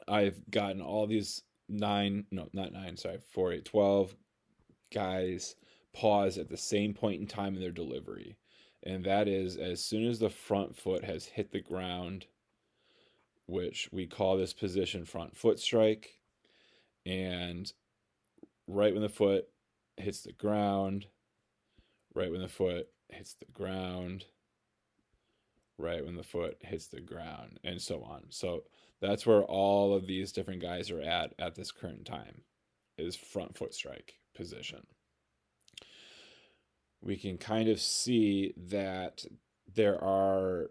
I've gotten all these nine, no, not nine, sorry, 4, 8, 12 guys pause at the same point in time in their delivery. And that is as soon as the front foot has hit the ground, which we call this position front foot strike. And right when the foot hits the ground, right when the foot hits the ground, right when the foot hits the ground, and so on. So that's where all of these different guys are at this current time, is front foot strike position. We can kind of see that there are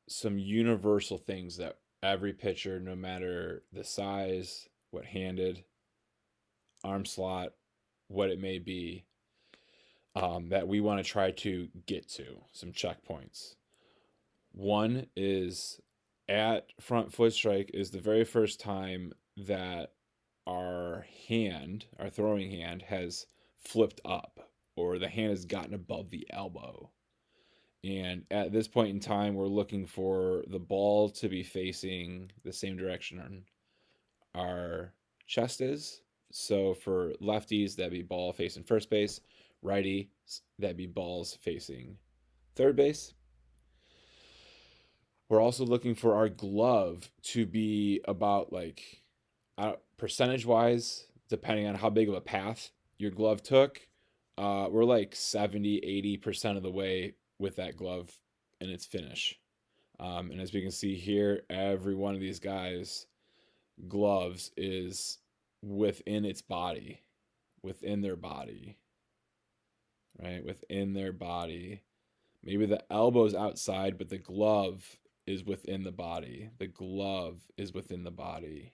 some universal things that every pitcher, no matter the size, what handed, arm slot, what it may be, that we want to try to get to some checkpoints. One is at front foot strike is the very first time that our hand, our throwing hand, has flipped up or the hand has gotten above the elbow. And at this point in time, we're looking for the ball to be facing the same direction our chest is. So for lefties, that'd be ball facing first base. Righty, that'd be balls facing third base. We're also looking for our glove to be about like percentage wise, depending on how big of a path your glove took. We're like 70-80% of the way with that glove in its finish. And as we can see here, every one of these guys' gloves is within its body, within their body, right? Within their body. Maybe the elbow's outside, but the glove is within the body. The glove is within the body.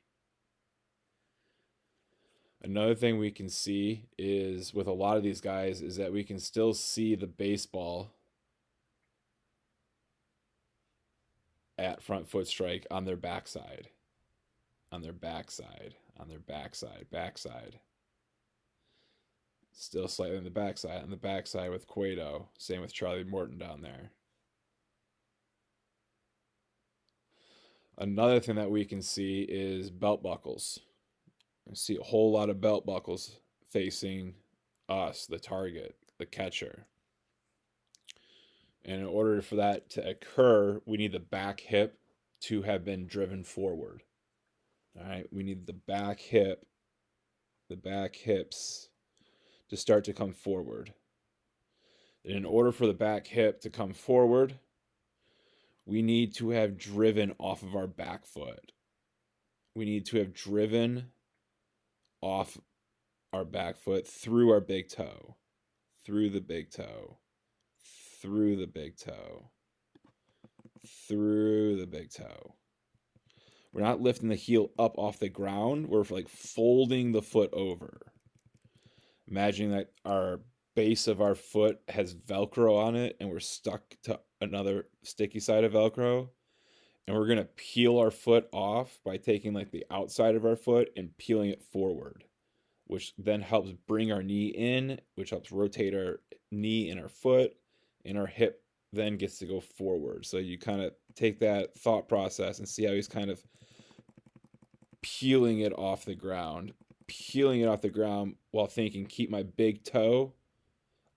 Another thing we can see is with a lot of these guys is that we can still see the baseball at front foot strike on their backside, on their backside, on their backside, backside. Still slightly on the backside with Cueto. Same with Charlie Morton down there. Another thing that we can see is belt buckles. I see a whole lot of belt buckles facing us, the target, the catcher. And in order for that to occur, we need the back hip to have been driven forward. All right, we need the back hip, the back hips to start to come forward. And in order for the back hip to come forward, we need to have driven off of our back foot. We need to have driven off our back foot through our big toe, through the big toe, through the big toe, through the big toe. We're not lifting the heel up off the ground. We're like folding the foot over. Imagining that our base of our foot has Velcro on it and we're stuck to another sticky side of Velcro. And we're going to peel our foot off by taking like the outside of our foot and peeling it forward, which then helps bring our knee in, which helps rotate our knee and our foot, and our hip then gets to go forward. So you kind of take that thought process and see how he's kind of peeling it off the ground, peeling it off the ground while thinking, keep my big toe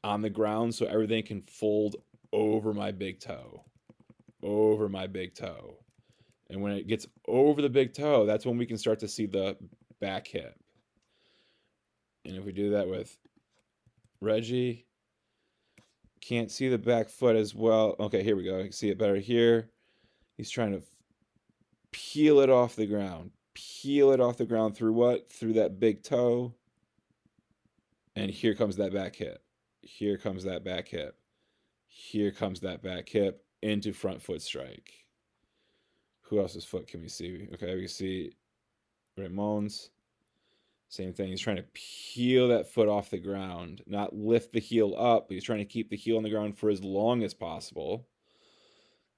on the ground so everything can fold over my big toe, over my big toe. And when it gets over the big toe, that's when we can start to see the back hip. And if we do that with Reggie, can't see the back foot as well. Okay, here we go. I can see it better here. He's trying to peel it off the ground. Peel it off the ground through what? Through that big toe. And here comes that back hip. Here comes that back hip. Here comes that back hip into front foot strike. Who else's foot can we see? Okay, we can see Ramon's. Same thing. He's trying to peel that foot off the ground, not lift the heel up, but he's trying to keep the heel on the ground for as long as possible.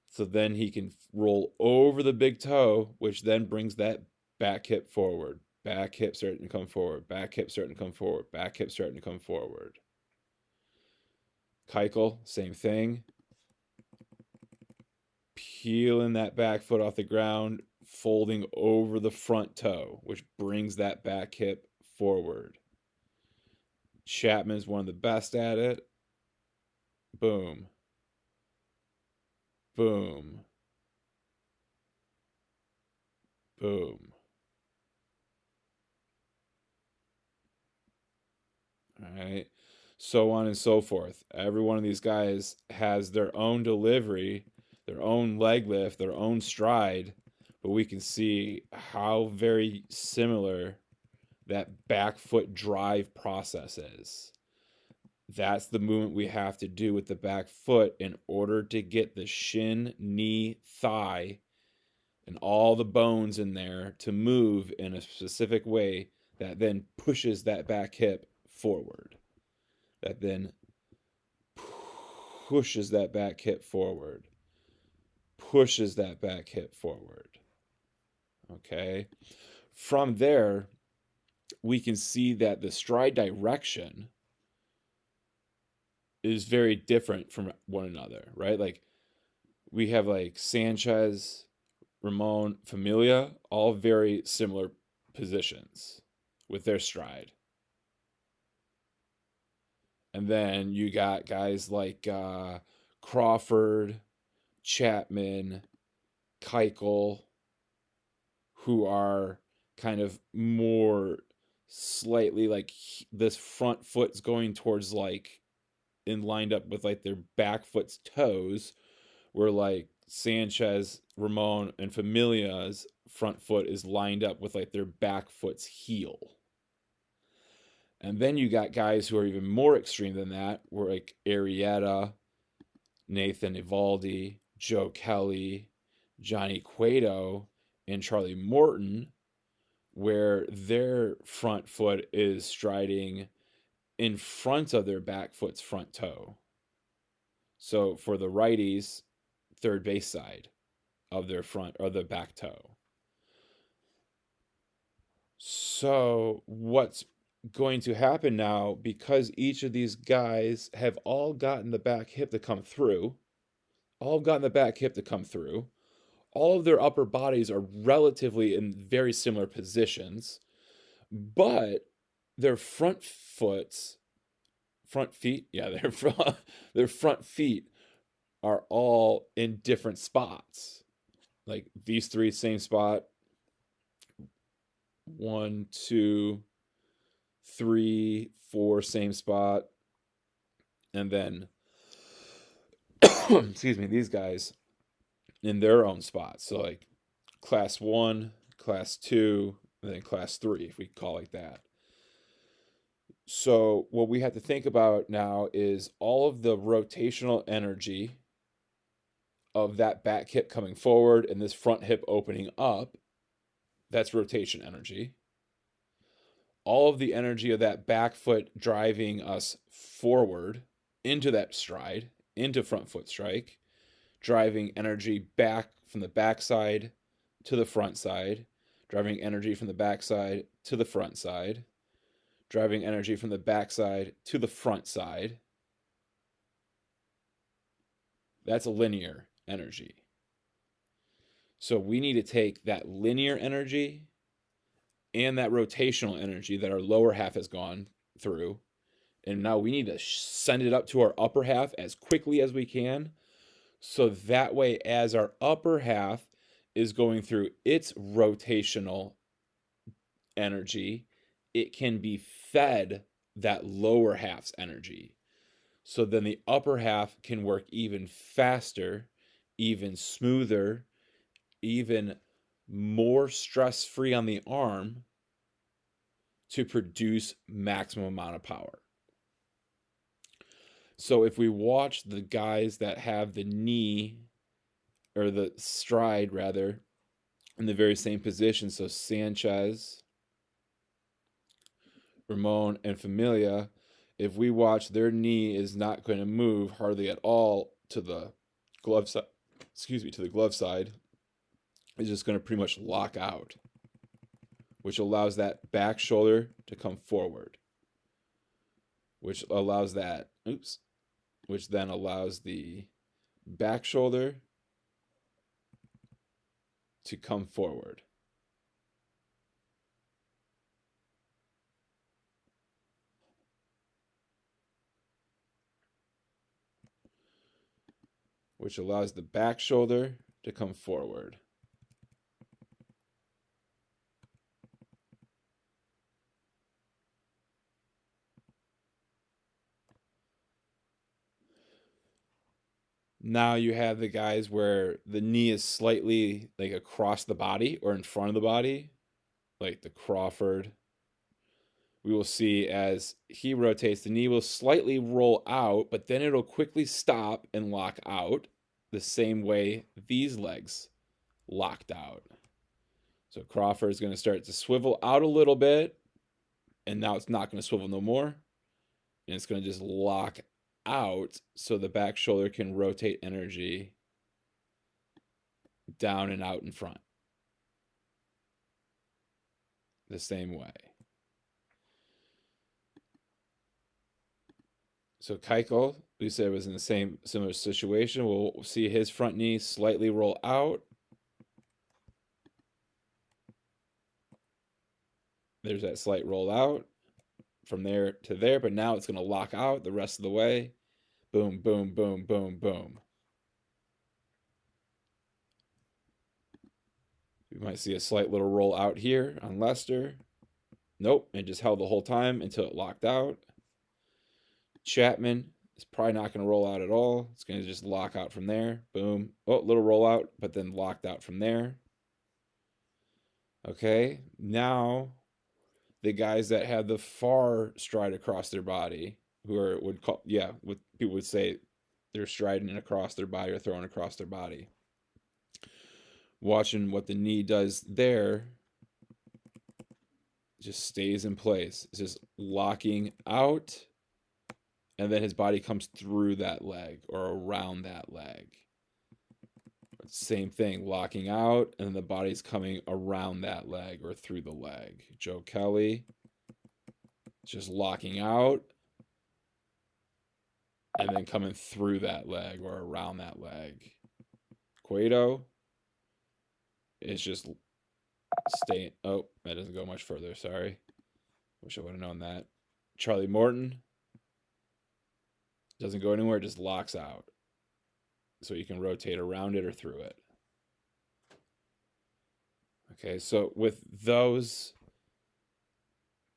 So then he can roll over the big toe, which then brings that back hip forward. Back hip starting to come forward. Back hip starting to come forward. Back hip starting to come forward. Keuchel, same thing. Peeling that back foot off the ground folding over the front toe, which brings that back hip forward. Chapman's one of the best at it. Boom. Boom. Boom. All right. So on and so forth. Every one of these guys has their own delivery, their own leg lift, their own stride, but we can see how very similar that back foot drive process is. That's the movement we have to do with the back foot in order to get the shin, knee, thigh, and all the bones in there to move in a specific way that then pushes that back hip forward. That then pushes that back hip forward. Pushes that back hip forward. Okay? From there, we can see that the stride direction is very different from one another, right? Like we have like Sanchez, Ramon, Familia, all very similar positions with their stride. And then you got guys like Crawford, Chapman, Keuchel, who are kind of more slightly like this front foot's going towards like and lined up with like their back foot's toes, where like Sanchez, Ramon, and Familia's front foot is lined up with like their back foot's heel. And then you got guys who are even more extreme than that, where like Arrieta, Nathan Evaldi, Joe Kelly, Johnny Cueto, and Charlie Morton, where their front foot is striding in front of their back foot's front toe. So for the righties, third base side of their front or the back toe. So what's going to happen now, because each of these guys have all gotten the back hip to come through, all of their upper bodies are relatively in very similar positions, but their front feet, yeah, their front feet are all in different spots. Like these three, same spot. 1, 2, 3, 4, same spot. And then, excuse me, these guys in their own spots. So like class 1, class 2, and then class 3, if we call it that. So what we have to think about now is all of the rotational energy of that back hip coming forward and this front hip opening up. That's rotation energy. All of the energy of that back foot driving us forward into that stride, into front foot strike, driving energy back from the backside to the front side, driving energy from the backside to the front side, driving energy from the backside to the front side. That's a linear energy. So we need to take that linear energy and that rotational energy that our lower half has gone through, and now we need to send it up to our upper half as quickly as we can, so that way as our upper half is going through its rotational energy, it can be fed that lower half's energy. So then the upper half can work even faster, even smoother, even more stress-free on the arm to produce maximum amount of power. So if we watch the guys that have the knee, or the stride rather, in the very same position, so Sanchez, Ramon, and Familia, if we watch, their knee is not going to move hardly at all to the glove side, to the glove side. It's just going to pretty much lock out, which allows that back shoulder to come forward, which allows that, which then allows the back shoulder to come forward. Which allows the back shoulder to come forward. Now you have the guys where the knee is slightly like across the body or in front of the body, like the Crawford. We will see as he rotates, the knee will slightly roll out, but then it'll quickly stop and lock out the same way these legs locked out. So Crawford is going to start to swivel out a little bit, and now it's not going to swivel no more. And it's going to just lock out so the back shoulder can rotate energy down and out in front the same way. So Keuchel, we said, was in the same similar situation. We'll see his front knee slightly roll out. There's that slight roll out from there to there, but now it's going to lock out the rest of the way. Boom, boom, boom, boom, boom. We might see a slight little roll out here on Lester. Nope, it just held the whole time until it locked out. Chapman is probably not going to roll out at all. It's going to just lock out from there. Boom. Oh, little roll out, but then locked out from there. Okay, now the guys that have the far stride across their body, who are would call what people would say they're striding across their body or throwing across their body. Watching what the knee does there, just stays in place. It's just locking out, and then his body comes through that leg or around that leg. Same thing, locking out, and then the body's coming around that leg or through the leg. Joe Kelly, just locking out, and then coming through that leg or around that leg. Cueto is just staying. Oh, that doesn't go much further. Sorry. Wish I would have known that. Charlie Morton doesn't go anywhere, just locks out. So you can rotate around it or through it. Okay, so with those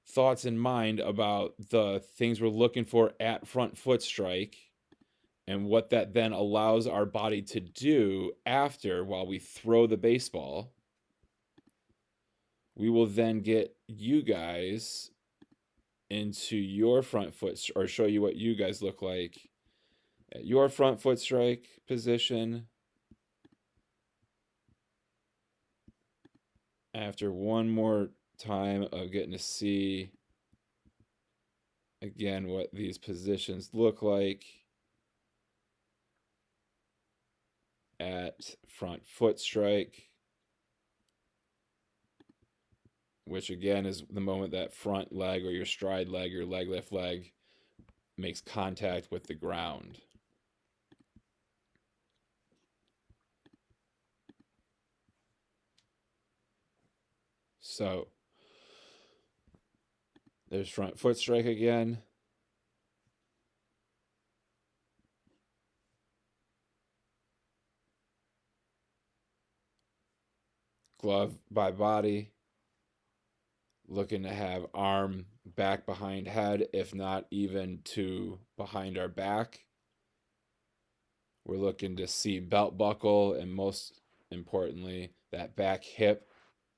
thoughts in mind about the things we're looking for at front foot strike and what that then allows our body to do after while we throw the baseball, we will then get you guys into your front foot or show you what you guys look like at your front foot strike position after one more time of getting to see again what these positions look like at front foot strike, which again is the moment that front leg or your stride leg, your leg lift leg makes contact with the ground. So there's front foot strike again. Glove by body. Looking to have arm back behind head, if not even to behind our back. We're looking to see belt buckle and most importantly, that back hip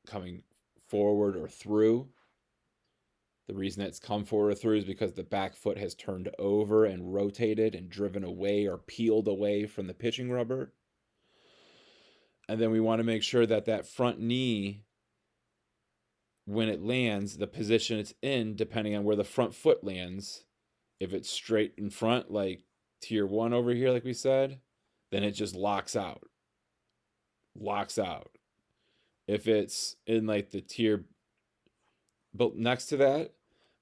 coming forward or through. The reason it's come forward or through is because the back foot has turned over and rotated and driven away or peeled away from the pitching rubber. And then we want to make sure that that front knee, when it lands, the position it's in, depending on where the front foot lands, if it's straight in front, like tier 1 over here, like we said, then it just locks out. Locks out. If it's in like the tier but next to that,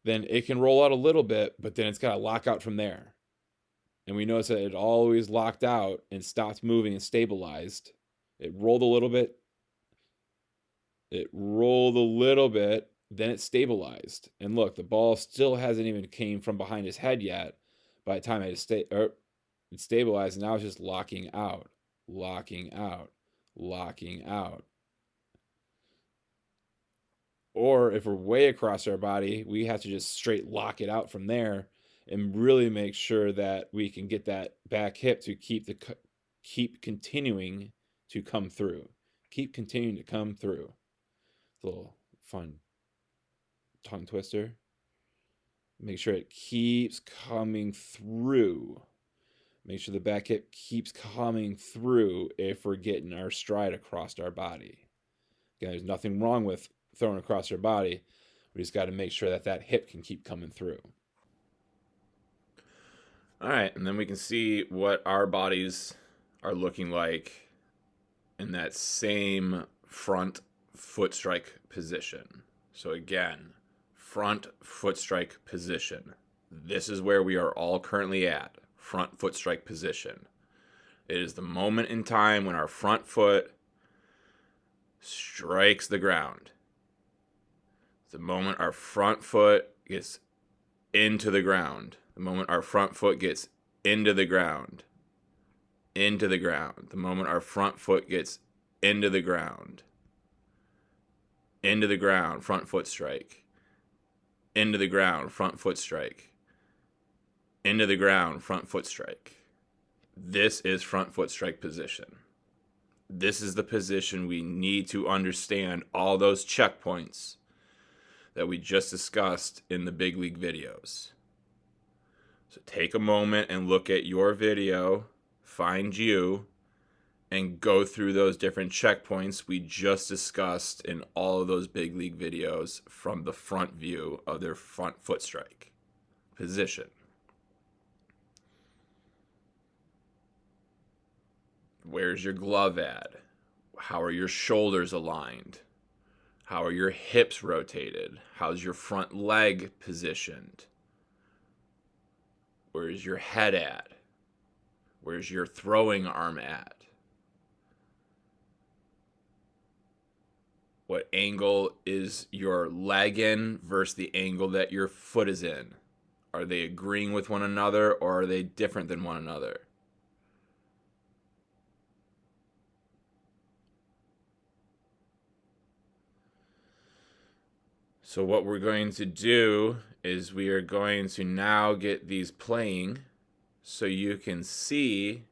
then it can roll out a little bit, but then it's got to lock out from there. And we notice that it always locked out and stopped moving and stabilized. It rolled a little bit, It rolled a little bit, then it stabilized. And look, the ball still hasn't even came from behind his head yet. By the time it stabilized, and now it's just locking out, locking out, locking out. Or if we're way across our body, we have to just straight lock it out from there and really make sure that we can get that back hip to keep continuing to come through. Keep continuing to come through. It's a little fun tongue twister. Make sure it keeps coming through. Make sure the back hip keeps coming through if we're getting our stride across our body. Again, there's nothing wrong with throwing across our body. We just got to make sure that that hip can keep coming through. All right, and then we can see what our bodies are looking like in that same front foot strike position. So again, front foot strike position. This is where we are all currently at, front foot strike position. It is the moment in time when our front foot strikes the ground. The moment our front foot gets into the ground. The moment our front foot gets into the ground. Into the ground. The moment our front foot gets into the ground. Into the ground, front foot strike. Into the ground, front foot strike. Into the ground, front foot strike. This is front foot strike position. This is the position we need to understand all those checkpoints that we just discussed in the big league videos. So take a moment and look at your video, find you, and go through those different checkpoints we just discussed in all of those big league videos from the front view of their front foot strike position. Where's your glove at? How are your shoulders aligned? How are your hips rotated? How's your front leg positioned? Where's your head at? Where's your throwing arm at? What angle is your leg in versus the angle that your foot is in? Are they agreeing with one another, or are they different than one another? So what we're going to do is we are going to now get these playing so you can see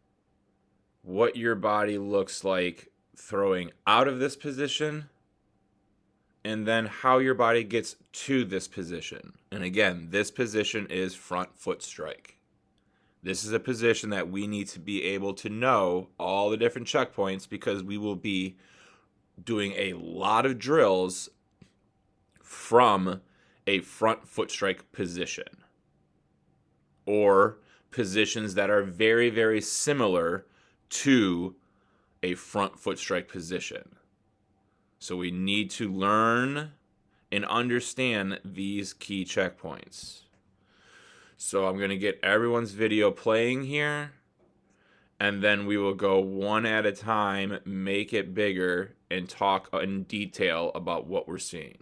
what your body looks like throwing out of this position and then how your body gets to this position. And again, this position is front foot strike. This is a position that we need to be able to know all the different checkpoints because we will be doing a lot of drills from a front foot strike position or positions that are very, very similar to a front foot strike position. So we need to learn and understand these key checkpoints. So I'm going to get everyone's video playing here, and then we will go one at a time, make it bigger, and talk in detail about what we're seeing.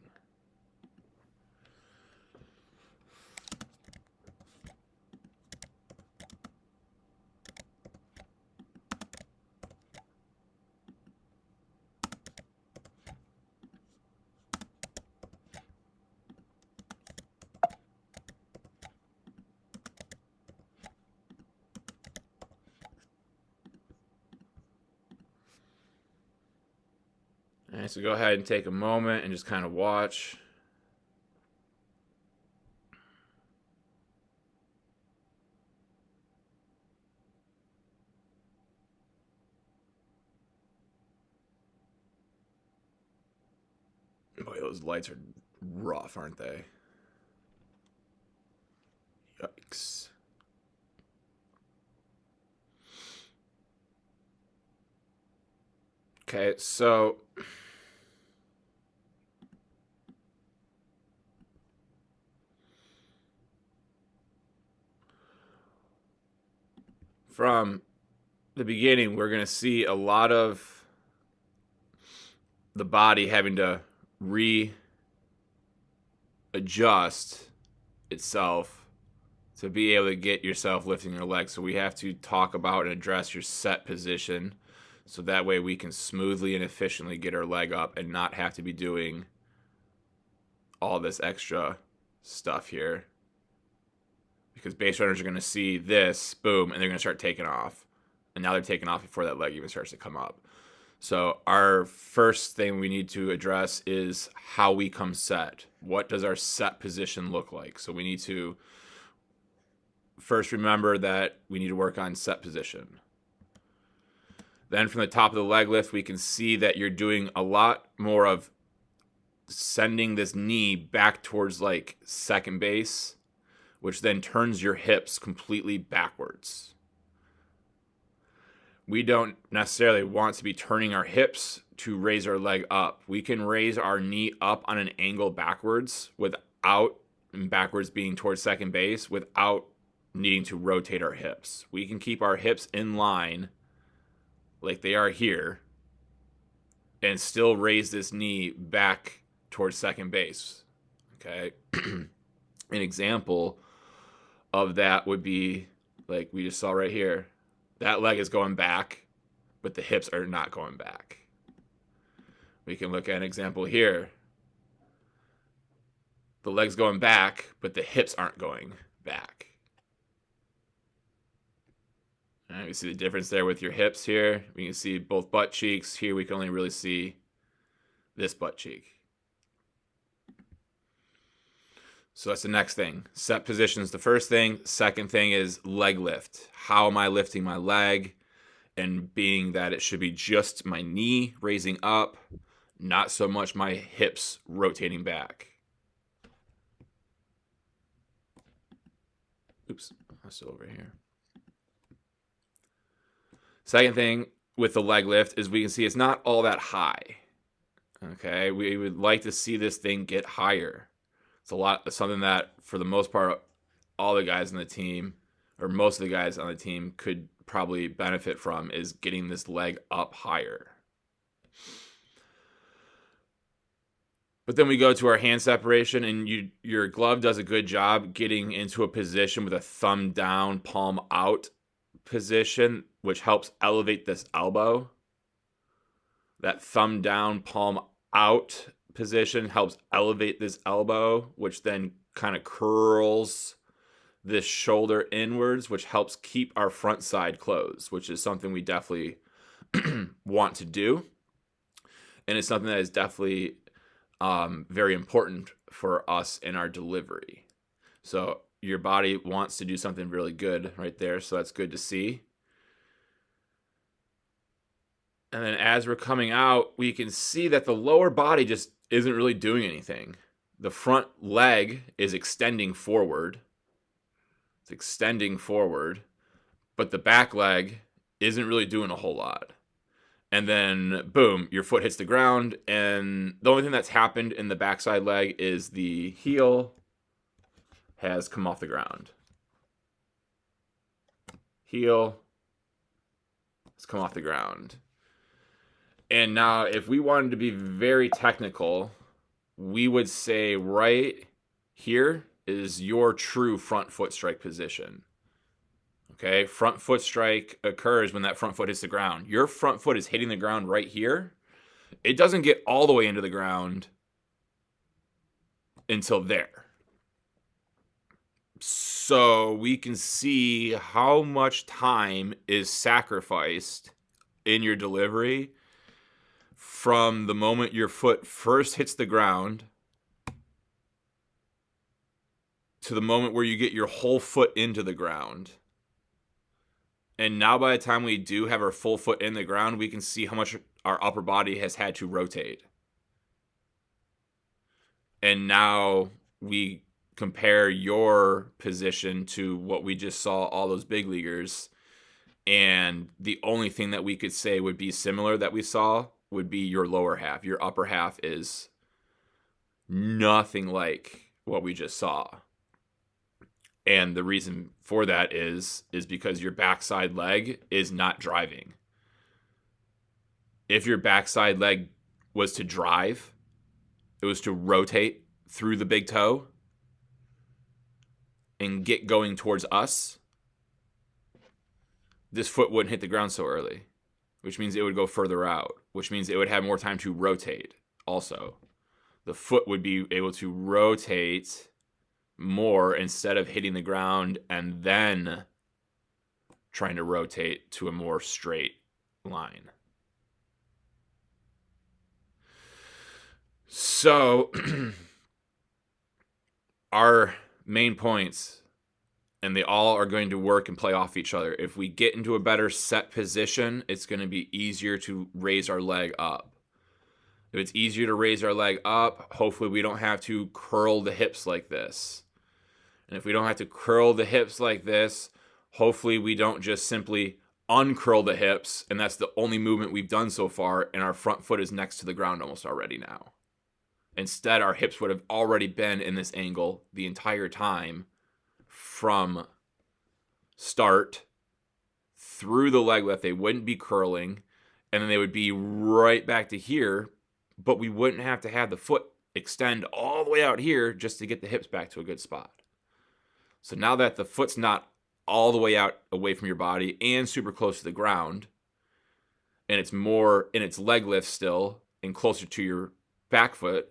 All right, so go ahead and take a moment and just kind of watch. Boy, those lights are rough, aren't they? Yikes. Okay, so from the beginning, we're going to see a lot of the body having to readjust itself to be able to get yourself lifting your legs. So we have to talk about and address your set position, so that way we can smoothly and efficiently get our leg up and not have to be doing all this extra stuff here. Because base runners are going to see this, boom, and they're going to start taking off. And now they're taking off before that leg even starts to come up. So our first thing we need to address is how we come set. What does our set position look like? So we need to first remember that we need to work on set position. Then from the top of the leg lift, we can see that you're doing a lot more of sending this knee back towards like second base, which then turns your hips completely backwards. We don't necessarily want to be turning our hips to raise our leg up. We can raise our knee up on an angle backwards backwards being towards second base without needing to rotate our hips. We can keep our hips in line like they are here and still raise this knee back towards second base. Okay. An example of that would be like we just saw right here. That leg is going back, but the hips are not going back. We can look at an example here. The leg's going back, but the hips aren't going back. All right, we see the difference there with your hips here. We can see both butt cheeks. Here we can only really see this butt cheek. So that's the next thing. Set position is the first thing. Second thing is leg lift. How am I lifting my leg? And being that it should be just my knee raising up, not so much my hips rotating back. Oops, I'm still over here. Second thing with the leg lift is we can see it's not all that high. Okay, we would like to see this thing get higher. It's something that, for the most part, all the guys on the team, or most of the guys on the team, could probably benefit from, is getting this leg up higher. But then we go to our hand separation, and your glove does a good job getting into a position with a thumb down, palm out position, which helps elevate this elbow. That thumb down, palm out position helps elevate this elbow, which then kind of curls this shoulder inwards, which helps keep our front side closed, which is something we definitely want to do. And it's something that is definitely very important for us in our delivery. So your body wants to do something really good right there. So that's good to see. And then as we're coming out, we can see that the lower body just isn't really doing anything. The front leg is extending forward. It's extending forward, but the back leg isn't really doing a whole lot. And then, boom, your foot hits the ground, and the only thing that's happened in the backside leg is the heel has come off the ground. Heel has come off the ground. And now, if we wanted to be very technical, we would say right here is your true front foot strike position. Okay, front foot strike occurs when that front foot hits the ground. Your front foot is hitting the ground right here. It doesn't get all the way into the ground until there. So we can see how much time is sacrificed in your delivery from the moment your foot first hits the ground to the moment where you get your whole foot into the ground. And now by the time we do have our full foot in the ground, we can see how much our upper body has had to rotate. And now we compare your position to what we just saw all those big leaguers. And the only thing that we could say would be similar that we saw would be your lower half. Your upper half is nothing like what we just saw. And the reason for that is because your backside leg is not driving. If your backside leg was to drive, it was to rotate through the big toe and get going towards us, this foot wouldn't hit the ground so early, which means it would go further out, which means it would have more time to rotate also. The foot would be able to rotate more instead of hitting the ground and then trying to rotate to a more straight line. So our main points, and they all are going to work and play off each other. If we get into a better set position, it's going to be easier to raise our leg up. If it's easier to raise our leg up, hopefully we don't have to curl the hips like this. And if we don't have to curl the hips like this, hopefully we don't just simply uncurl the hips, and that's the only movement we've done so far, and our front foot is next to the ground almost already now. Instead, our hips would have already been in this angle the entire time from start through the leg lift. They wouldn't be curling, and then they would be right back to here, but we wouldn't have to have the foot extend all the way out here just to get the hips back to a good spot. So now that the foot's not all the way out away from your body and super close to the ground, and it's more in its leg lift still and closer to your back foot,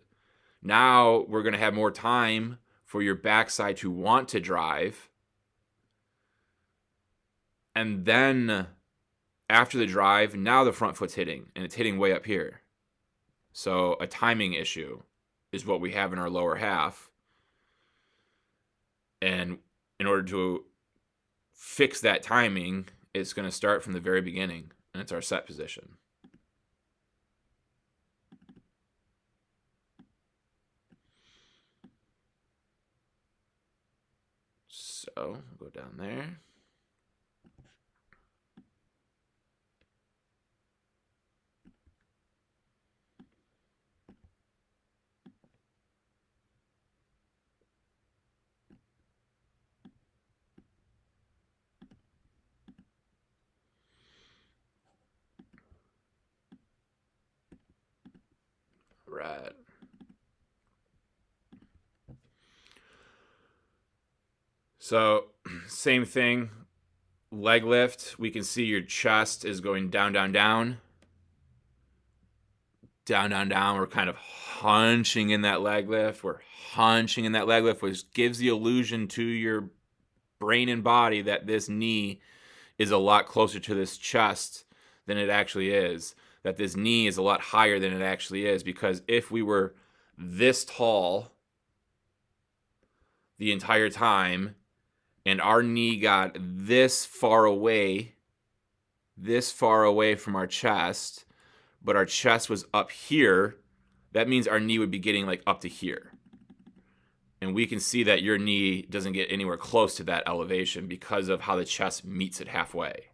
now we're going to have more time for your backside to want to drive. And then after the drive, now the front foot's hitting, and it's hitting way up here. So a timing issue is what we have in our lower half. And in order to fix that timing, it's going to start from the very beginning, and it's our set position. So go down there. Right. So same thing, leg lift. We can see your chest is going down, down, down. Down, down, down. We're kind of hunching in that leg lift. We're hunching in that leg lift, which gives the illusion to your brain and body that this knee is a lot closer to this chest than it actually is. That this knee is a lot higher than it actually is. Because if we were this tall the entire time, and our knee got this far away from our chest, but our chest was up here, that means our knee would be getting like up to here. And we can see that your knee doesn't get anywhere close to that elevation because of how the chest meets it halfway.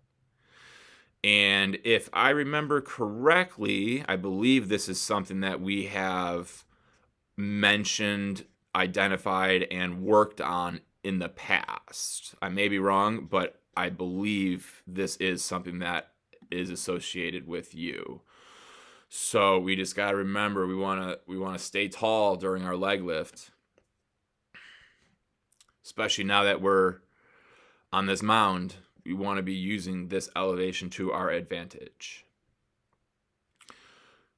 And if I remember correctly, I believe this is something that we have mentioned, identified, and worked on in the past. I may be wrong, but I believe this is something that is associated with you. So we just got to remember we want to stay tall during our leg lift, especially now that we're on this mound. We want to be using this elevation to our advantage.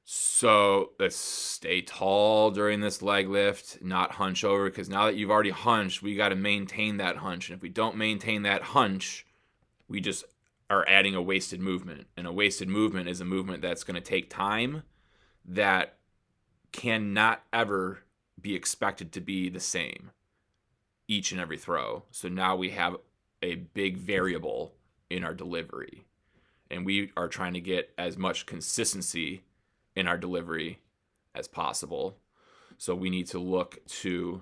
So let's stay tall during this leg lift, not hunch over, because now that you've already hunched, we got to maintain that hunch. And if we don't maintain that hunch, we just are adding a wasted movement. And a wasted movement is a movement that's going to take time, that cannot ever be expected to be the same each and every throw. So now we have a big variable in our delivery. And we are trying to get as much consistency in our delivery as possible. So we need to look to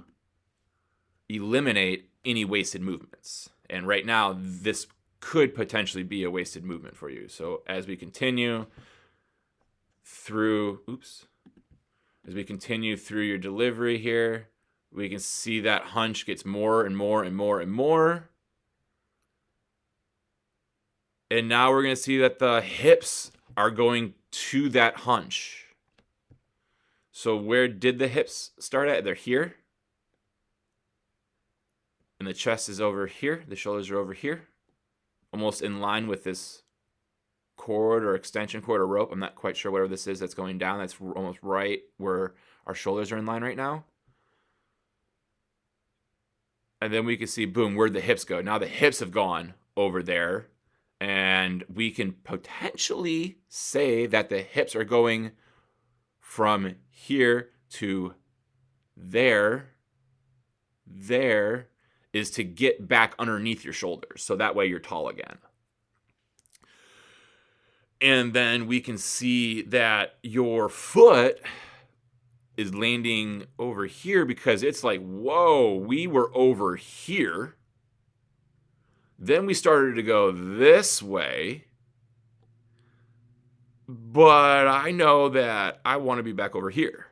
eliminate any wasted movements. And right now, this could potentially be a wasted movement for you. So as we continue through, as we continue through your delivery here, we can see that hunch gets more and more and more and more. And now we're going to see that the hips are going to that hunch. So where did the hips start at? They're here. And the chest is over here. The shoulders are over here. Almost in line with this cord or extension cord or rope. I'm not quite sure whatever this is that's going down. That's almost right where our shoulders are in line right now. And then we can see, boom, where'd the hips go? Now the hips have gone over there. And we can potentially say that the hips are going from here to there. There is to get back underneath your shoulders. So that way you're tall again. And then we can see that your foot is landing over here because it's like, whoa, we were over here. Then we started to go this way. But I know that I want to be back over here.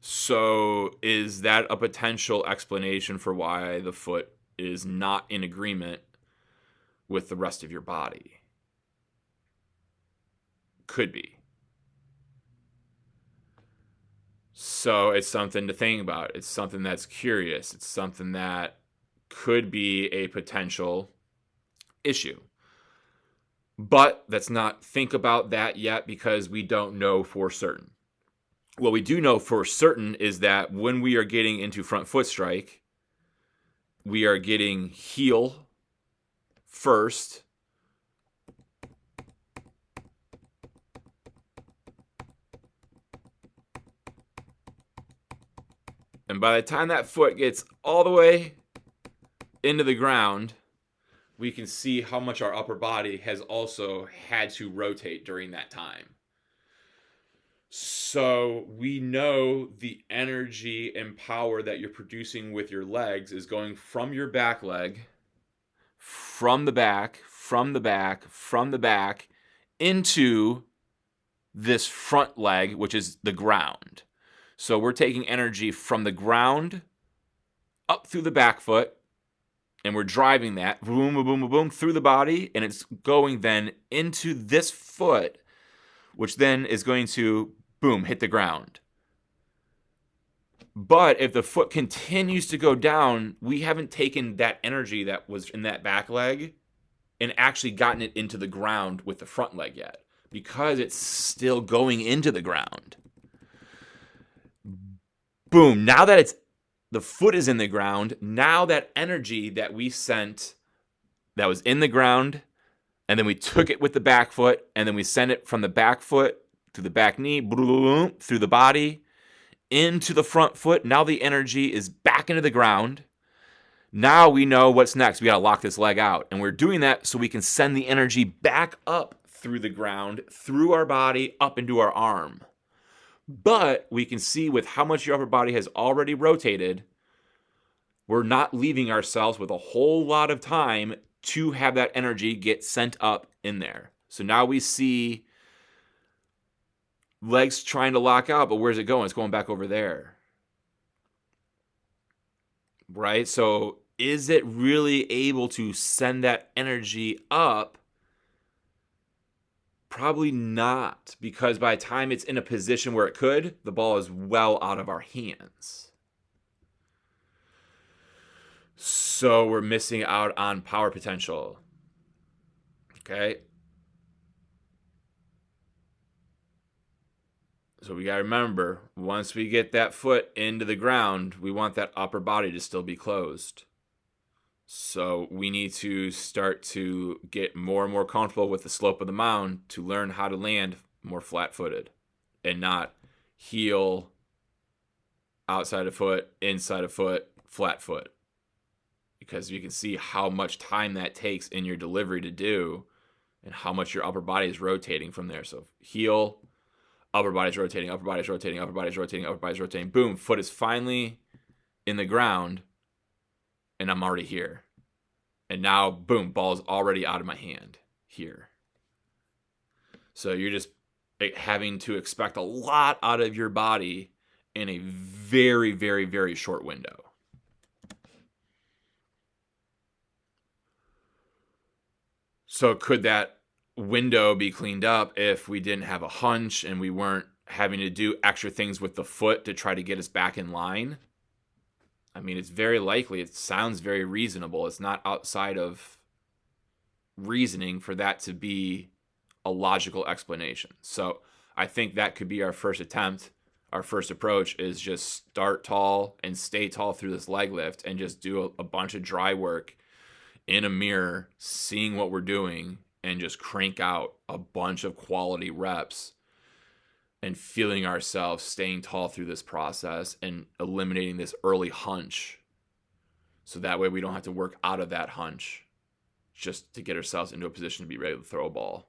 So is that a potential explanation for why the foot is not in agreement with the rest of your body? Could be. So it's something to think about. It's something that's curious. It's something that could be a potential issue. But let's not think about that yet because we don't know for certain. What we do know for certain is that when we are getting into front foot strike, we are getting heel first. And by the time that foot gets all the way into the ground, we can see how much our upper body has also had to rotate during that time. So we know the energy and power that you're producing with your legs is going from your back leg, from the back, from the back, from the back, into this front leg, which is the ground. So we're taking energy from the ground up through the back foot, and we're driving that boom, boom, boom, boom through the body, and it's going then into this foot, which then is going to boom hit the ground. But if the foot continues to go down, we haven't taken that energy that was in that back leg and actually gotten it into the ground with the front leg yet, because it's still going into the ground. Boom, now that the foot is in the ground, now that energy that we sent that was in the ground, and then we took it with the back foot, and then we sent it from the back foot to the back knee, through the body, into the front foot. Now the energy is back into the ground. Now we know what's next. We got to lock this leg out. And we're doing that so we can send the energy back up through the ground, through our body, up into our arm. But we can see with how much your upper body has already rotated, we're not leaving ourselves with a whole lot of time to have that energy get sent up in there. So now we see legs trying to lock out, but where's it going? It's going back over there. Right? So is it really able to send that energy up? Probably not, because by the time it's in a position where it could, the ball is well out of our hands. So we're missing out on power potential. Okay? So we got to remember, once we get that foot into the ground, we want that upper body to still be closed. So we need to start to get more and more comfortable with the slope of the mound to learn how to land more flat-footed and not heel, outside of foot, inside of foot, flat foot. Because you can see how much time that takes in your delivery to do and how much your upper body is rotating from there. So heel, upper body's rotating, upper body's rotating, upper body's rotating, upper body's rotating. Boom, foot is finally in the ground, and I'm already here. And now, boom, ball is already out of my hand here. So you're just having to expect a lot out of your body in a very, very, very short window. So could that window be cleaned up if we didn't have a hunch and we weren't having to do extra things with the foot to try to get us back in line, I mean, it's very likely, it sounds very reasonable. It's not outside of reasoning for that to be a logical explanation. So I think that could be our first attempt. Our first approach is just start tall and stay tall through this leg lift and just do a bunch of dry work in a mirror, seeing what we're doing, and just crank out a bunch of quality reps and feeling ourselves staying tall through this process and eliminating this early hunch. So that way we don't have to work out of that hunch just to get ourselves into a position to be ready to throw a ball.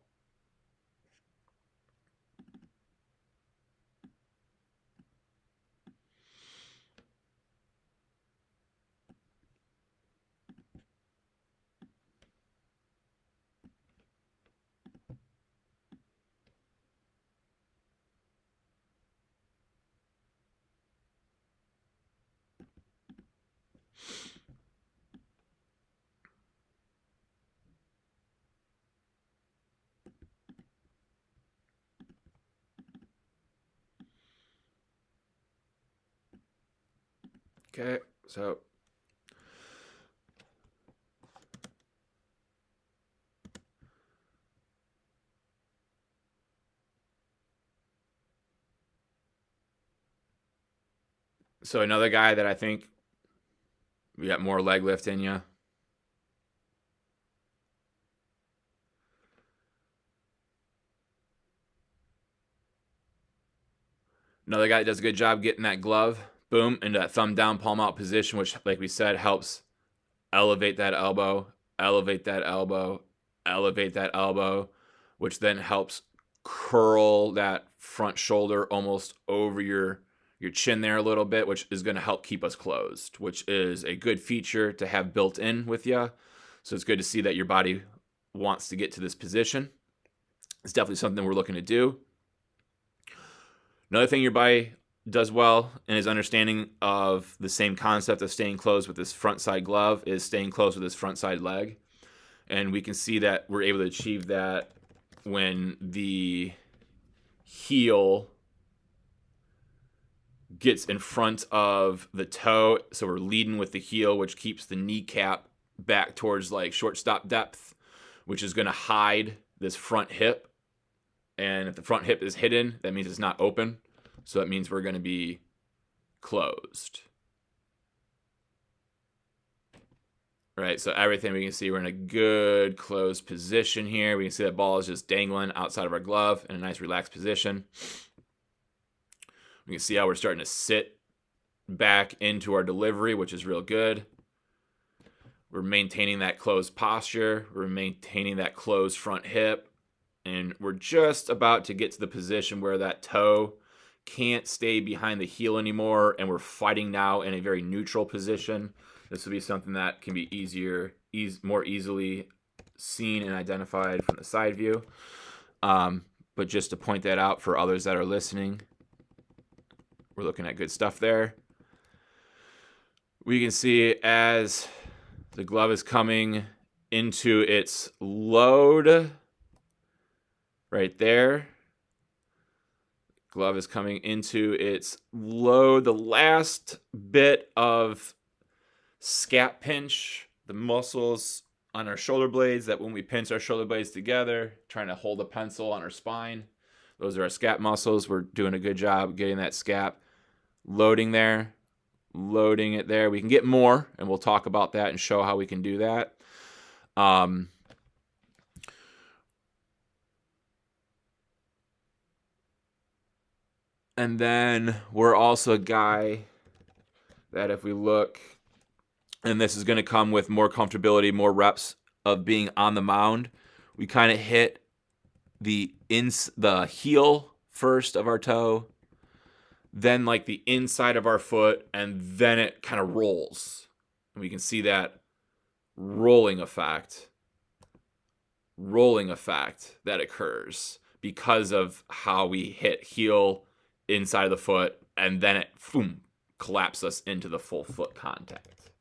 Okay, so another guy that I think we got more leg lift in you. Another guy that does a good job getting that glove, boom, into that thumb down, palm out position, which, like we said, helps elevate that elbow, elevate that elbow, elevate that elbow, which then helps curl that front shoulder almost over your chin there a little bit, which is going to help keep us closed, which is a good feature to have built in with you. So it's good to see that your body wants to get to this position. It's definitely something we're looking to do. Another thing your body does well in his understanding of the same concept of staying closed with this front side glove is staying close with this front side leg. And we can see that we're able to achieve that when the heel gets in front of the toe. So we're leading with the heel, which keeps the kneecap back towards like shortstop depth, which is going to hide this front hip. And if the front hip is hidden, that means it's not open. So that means we're going to be closed. Right, so everything we can see, we're in a good closed position here. We can see that ball is just dangling outside of our glove in a nice relaxed position. We can see how we're starting to sit back into our delivery, which is real good. We're maintaining that closed posture. We're maintaining that closed front hip. And we're just about to get to the position where that toe can't stay behind the heel anymore, and we're fighting now in a very neutral position. This will be something that can be more easily seen and identified from the side view. But just to point that out for others that are listening, we're looking at good stuff there. We can see as the glove is coming into its load right there. Glove is coming into its load. The last bit of scap pinch, the muscles on our shoulder blades, that when we pinch our shoulder blades together, trying to hold a pencil on our spine, those are our scap muscles. We're doing a good job getting that scap loading there, loading it there. We can get more, and we'll talk about that and show how we can do that. And then we're also a guy that if we look, and this is going to come with more comfortability, more reps of being on the mound, we kind of hit the heel first of our toe, then like the inside of our foot, and then it kind of rolls. And we can see that rolling effect that occurs because of how we hit heel inside of the foot, and then it collapses us into the full foot contact.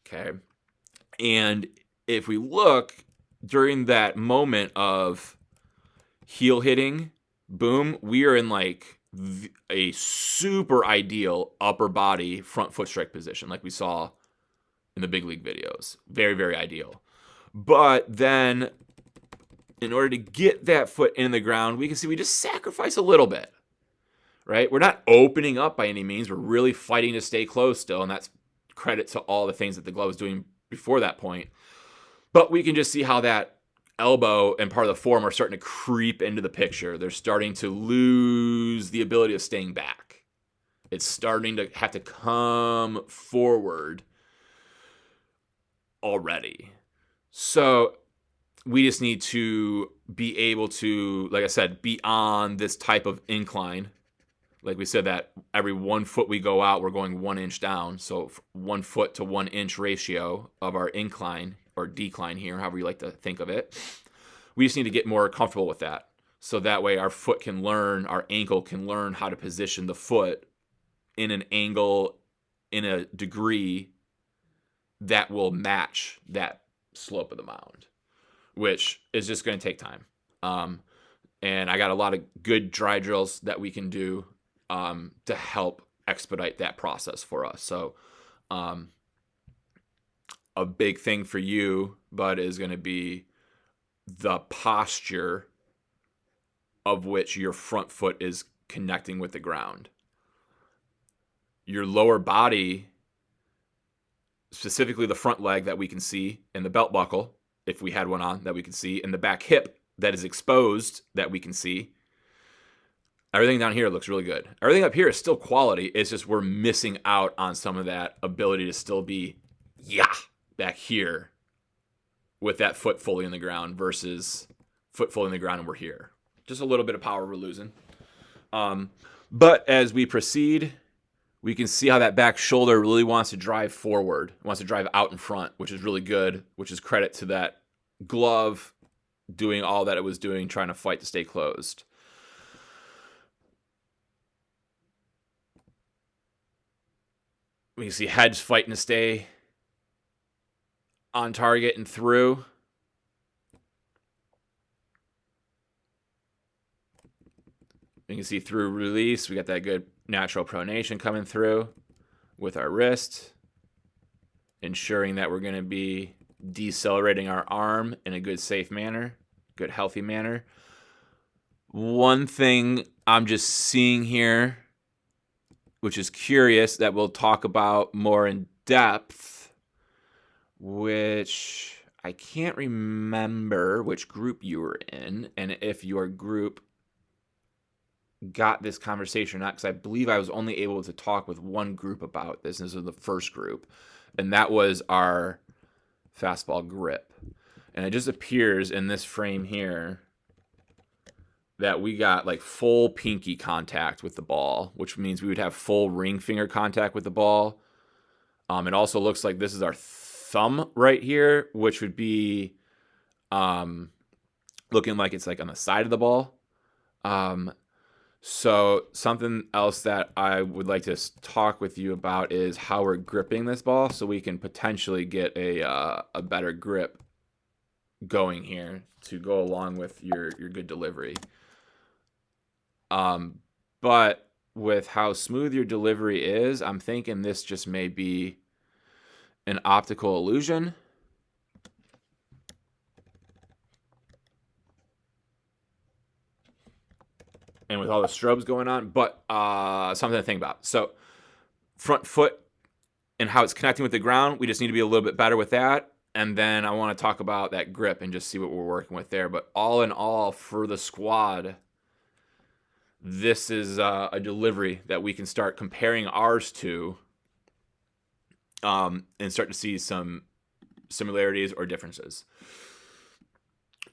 Okay. And if we look during that moment of heel hitting boom, we are in like a super ideal upper body front foot strike position, like we saw in the big league videos. Very, very ideal. But then in order to get that foot in the ground, we can see we just sacrifice a little bit, right? We're not opening up by any means. We're really fighting to stay closed still, and that's credit to all the things that the glove was doing before that point. But we can just see how that elbow and part of the forearm are starting to creep into the picture. They're starting to lose the ability of staying back. It's starting to have to come forward already. So we just need to be able to, like I said, be on this type of incline. Like we said, that every 1 foot we go out, we're going 1 inch down. So 1 foot to 1 inch ratio of our incline or decline here, however you like to think of it. We just need to get more comfortable with that. So that way our foot can learn, our ankle can learn how to position the foot in an angle, in a degree that will match that slope of the mound, which is just going to take time. And I got a lot of good dry drills that we can do to help expedite that process for us. So a big thing for you, Bud, is going to be the posture of which your front foot is connecting with the ground. Your lower body, specifically the front leg that we can see, and the belt buckle, if we had one on, that we can see, and the back hip that is exposed that we can see. Everything down here looks really good. Everything up here is still quality. It's just we're missing out on some of that ability to still be, back here with that foot fully in the ground versus foot fully in the ground and we're here. Just a little bit of power we're losing. But as we proceed, we can see how that back shoulder really wants to drive forward, wants to drive out in front, which is really good, which is credit to that glove doing all that it was doing, trying to fight to stay closed. We can see heads fighting to stay on target and through. You can see through release, we got that good natural pronation coming through with our wrist, ensuring that we're going to be decelerating our arm in a good, safe manner, good, healthy manner. One thing I'm just seeing here, which is curious, that we'll talk about more in depth, which I can't remember which group you were in, and if your group got this conversation or not, because I believe I was only able to talk with one group about this. This was the first group, and that was our fastball grip. And it just appears in this frame here that we got like full pinky contact with the ball, which means we would have full ring finger contact with the ball. It also looks like this is our thumb right here, which would be looking like it's like on the side of the ball. So something else that I would like to talk with you about is how we're gripping this ball, so we can potentially get a better grip going here to go along with your good delivery. But with how smooth your delivery is, I'm thinking this just may be an optical illusion. And with all the strobes going on, but something to think about. So front foot and how it's connecting with the ground, we just need to be a little bit better with that. And then I want to talk about that grip and just see what we're working with there. But all in all, for the squad, this is a delivery that we can start comparing ours to and start to see some similarities or differences.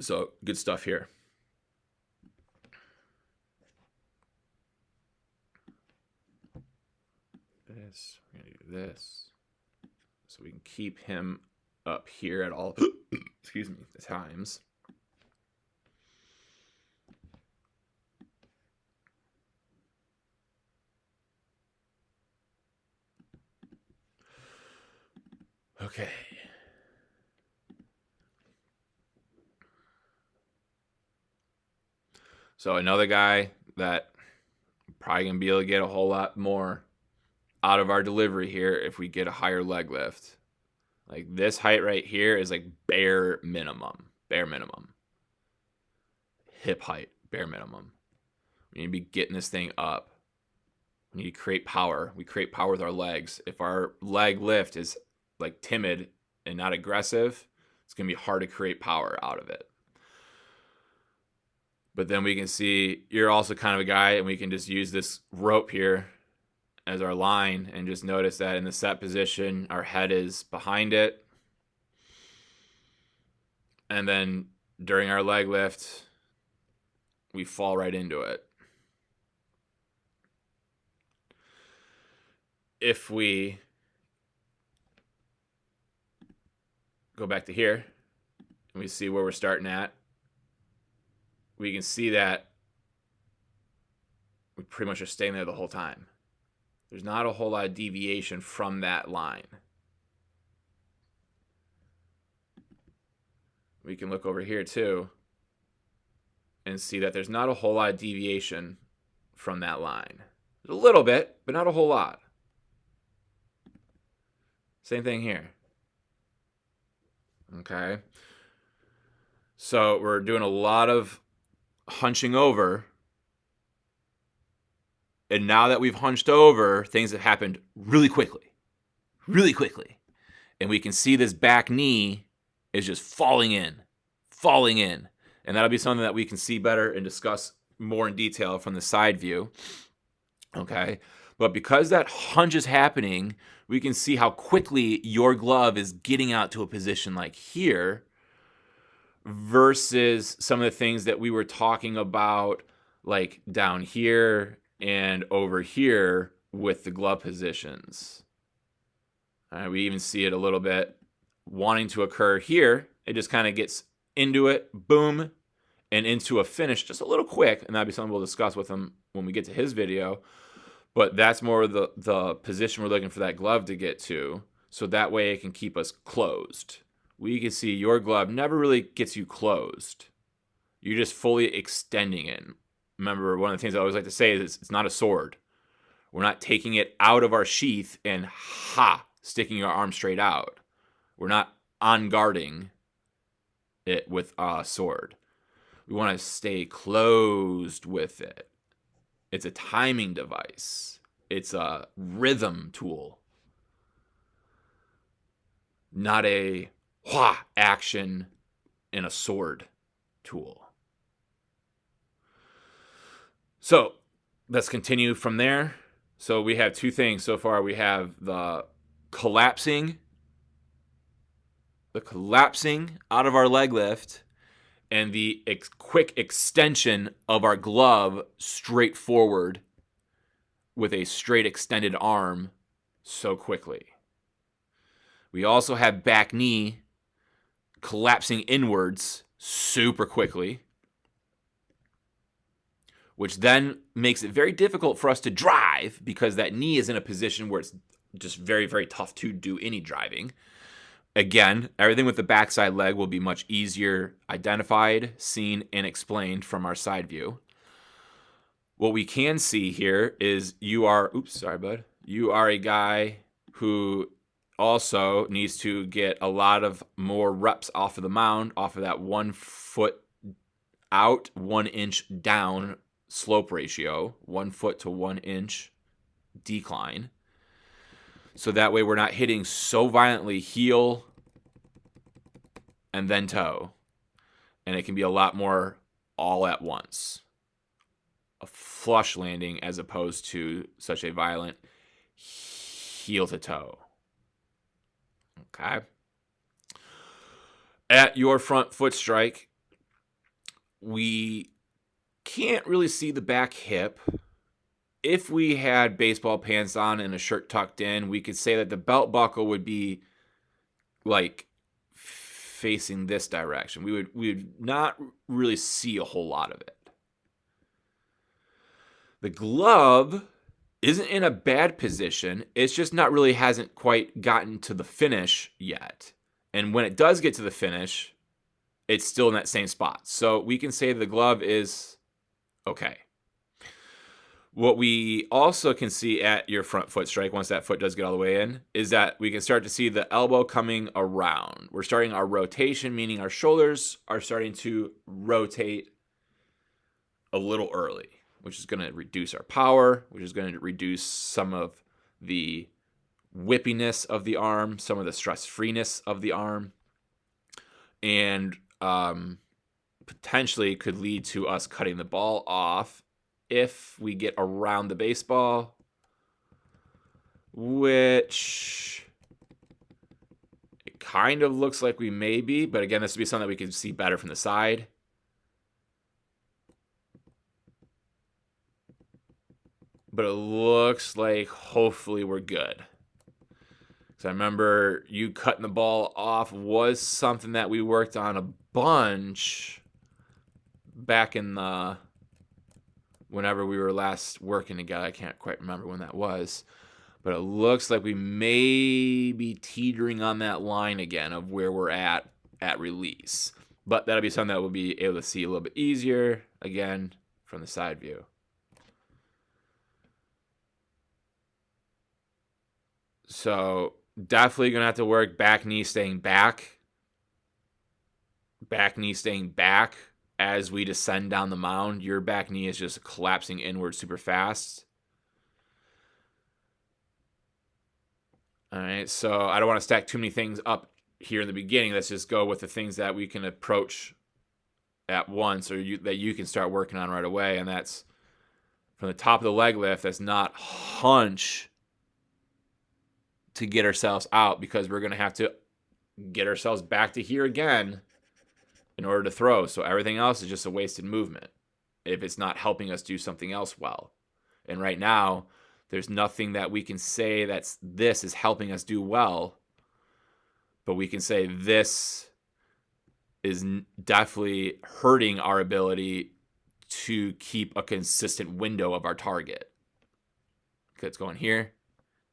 So good stuff here. We're going to do this so we can keep him up here at all excuse me, times. Okay. So another guy that probably going to be able to get a whole lot more out of our delivery here if we get a higher leg lift. Like this height right here is like bare minimum. Hip height, bare minimum. We need to be getting this thing up. We need to create power. We create power with our legs. If our leg lift is like timid and not aggressive, it's going to be hard to create power out of it. But then we can see you're also kind of a guy, and we can just use this rope here as our line and just notice that in the set position, our head is behind it. And then during our leg lift, we fall right into it. If we go back to here and we see where we're starting at, we can see that we pretty much are staying there the whole time. There's not a whole lot of deviation from that line. We can look over here too and see that there's not a whole lot of deviation from that line. There's a little bit, but not a whole lot. Same thing here. Okay. So we're doing a lot of hunching over. And now that we've hunched over, things have happened really quickly. And we can see this back knee is just falling in. And that'll be something that we can see better and discuss more in detail from the side view. Okay. But because that hunch is happening, we can see how quickly your glove is getting out to a position like here versus some of the things that we were talking about like down here and over here with the glove positions. All right, we even see it a little bit wanting to occur here. It just kind of gets into it, boom, and into a finish just a little quick, and that'll be something we'll discuss with him when we get to his video. But that's more the position we're looking for that glove to get to, so that way it can keep us closed. We can see your glove never really gets you closed. You're just fully extending it. Remember, one of the things I always like to say is it's not a sword. We're not taking it out of our sheath and sticking our arm straight out. We're not on guarding it with a sword. We want to stay closed with it. It's a timing device. It's a rhythm tool. Not a action in a sword tool. So let's continue from there. So we have two things so far. We have the collapsing out of our leg lift and the quick extension of our glove straight forward with a straight extended arm so quickly. We also have back knee collapsing inwards super quickly, which then makes it very difficult for us to drive because that knee is in a position where it's just very, very tough to do any driving. Again, everything with the backside leg will be much easier identified, seen, and explained from our side view. What we can see here is you are a guy who also needs to get a lot of more reps off of the mound, off of that 1 foot out, 1 inch down slope ratio, 1 foot to 1 inch decline. So that way we're not hitting so violently heel and then toe. And it can be a lot more all at once. A flush landing as opposed to such a violent heel to toe. Okay. At your front foot strike, we can't really see the back hip. If we had baseball pants on and a shirt tucked in, we could say that the belt buckle would be like facing this direction. We would not really see a whole lot of it. The glove isn't in a bad position. It's just hasn't quite gotten to the finish yet. And when it does get to the finish, it's still in that same spot. So we can say the glove is Okay. What we also can see at your front foot strike, once that foot does get all the way in, is that we can start to see the elbow coming around. We're starting our rotation, meaning our shoulders are starting to rotate a little early, which is going to reduce our power, which is going to reduce some of the whippiness of the arm, some of the stress-freeness of the arm, and potentially could lead to us cutting the ball off if we get around the baseball, which it kind of looks like we may be, but again, this would be something that we can see better from the side. But it looks like hopefully we're good. So I remember you cutting the ball off was something that we worked on a bunch back in the whenever we were last working together. I can't quite remember when that was, but it looks like we may be teetering on that line again of where we're at release. But that'll be something that we'll be able to see a little bit easier again from the side view. So definitely going to have to work back knee staying back. Back knee staying back as we descend down the mound. Your back knee is just collapsing inward super fast. All right, so I don't want to stack too many things up here in the beginning. Let's just go with the things that we can approach at once, or that you can start working on right away. And that's from the top of the leg lift. That's not hunch to get ourselves out, because we're going to have to get ourselves back to here again in order to throw. So everything else is just a wasted movement if it's not helping us do something else well. And right now, there's nothing that we can say this is helping us do well, but we can say this is definitely hurting our ability to keep a consistent window of our target. Okay, it's going here,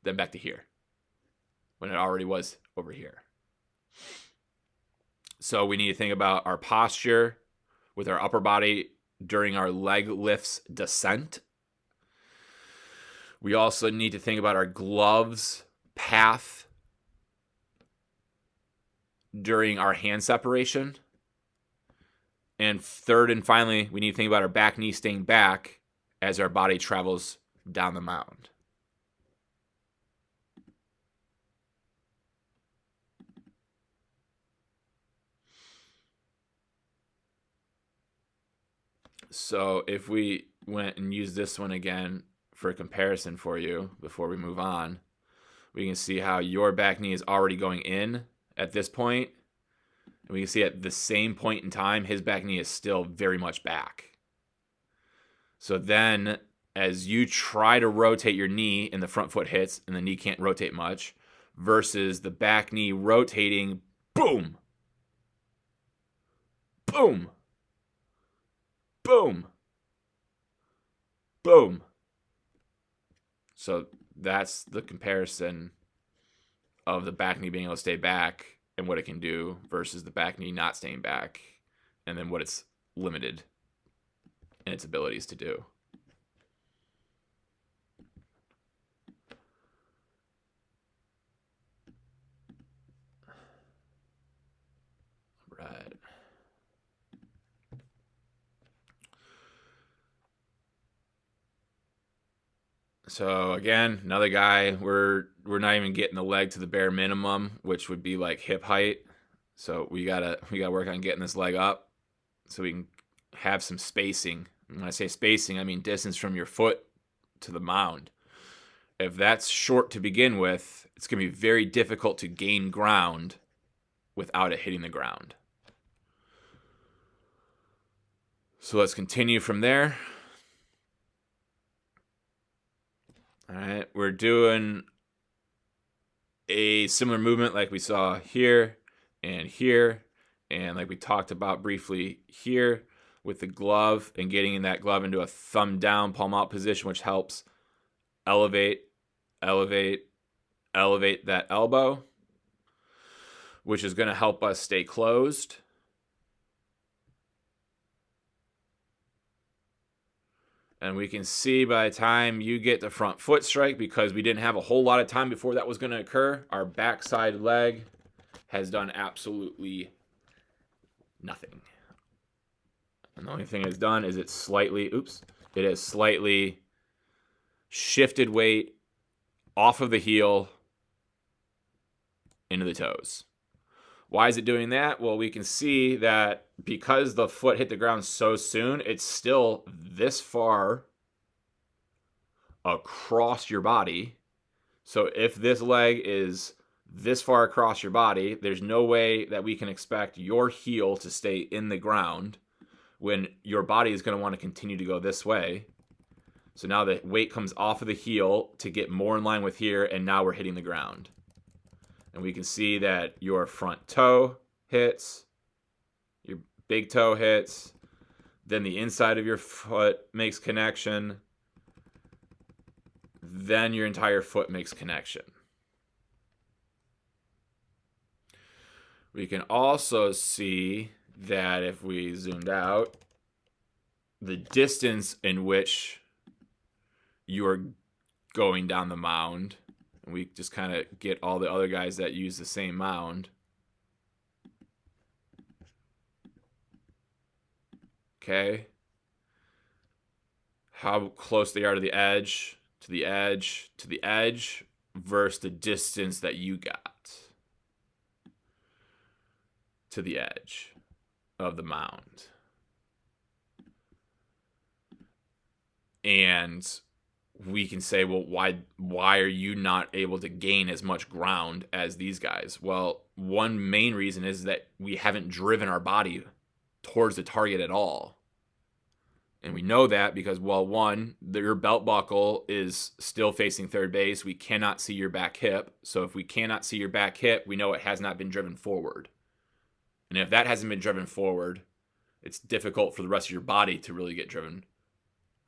then back to here, when it already was over here. So we need to think about our posture with our upper body during our leg lifts descent. We also need to think about our gloves path during our hand separation. And third and finally, we need to think about our back knee staying back as our body travels down the mound. So if we went and used this one again for a comparison for you before we move on, we can see how your back knee is already going in at this point. And we can see at the same point in time, his back knee is still very much back. So then as you try to rotate your knee and the front foot hits and the knee can't rotate much, versus the back knee rotating, boom, boom, boom, boom. So that's the comparison of the back knee being able to stay back and what it can do versus the back knee not staying back, and then what it's limited in its abilities to do. Right. So again, another guy, we're not even getting the leg to the bare minimum, which would be like hip height. So we gotta work on getting this leg up so we can have some spacing. And when I say spacing, I mean distance from your foot to the mound. If that's short to begin with, it's gonna be very difficult to gain ground without it hitting the ground. So let's continue from there. All right, we're doing a similar movement like we saw here, and like we talked about briefly here with the glove and getting that glove into a thumb down, palm out position, which helps elevate that elbow, which is going to help us stay closed. And we can see by the time you get the front foot strike, because we didn't have a whole lot of time before that was going to occur, our backside leg has done absolutely nothing. And the only thing it's done is it has slightly shifted weight off of the heel into the toes. Why is it doing that? Well, we can see that because the foot hit the ground so soon, it's still this far across your body. So if this leg is this far across your body, there's no way that we can expect your heel to stay in the ground when your body is going to want to continue to go this way. So now the weight comes off of the heel to get more in line with here, and now we're hitting the ground. And we can see that your front toe hits, your big toe hits, then the inside of your foot makes connection, then your entire foot makes connection. We can also see that if we zoomed out, the distance in which you're going down the mound, and we just kind of get all the other guys that use the same mound. Okay. How close they are to the edge, to the edge, to the edge, versus the distance that you got to the edge of the mound. And we can say, well, why are you not able to gain as much ground as these guys? Well, one main reason is that we haven't driven our body towards the target at all. And we know that because, well, one, your belt buckle is still facing third base. We cannot see your back hip. So if we cannot see your back hip, we know it has not been driven forward. And if that hasn't been driven forward, it's difficult for the rest of your body to really get driven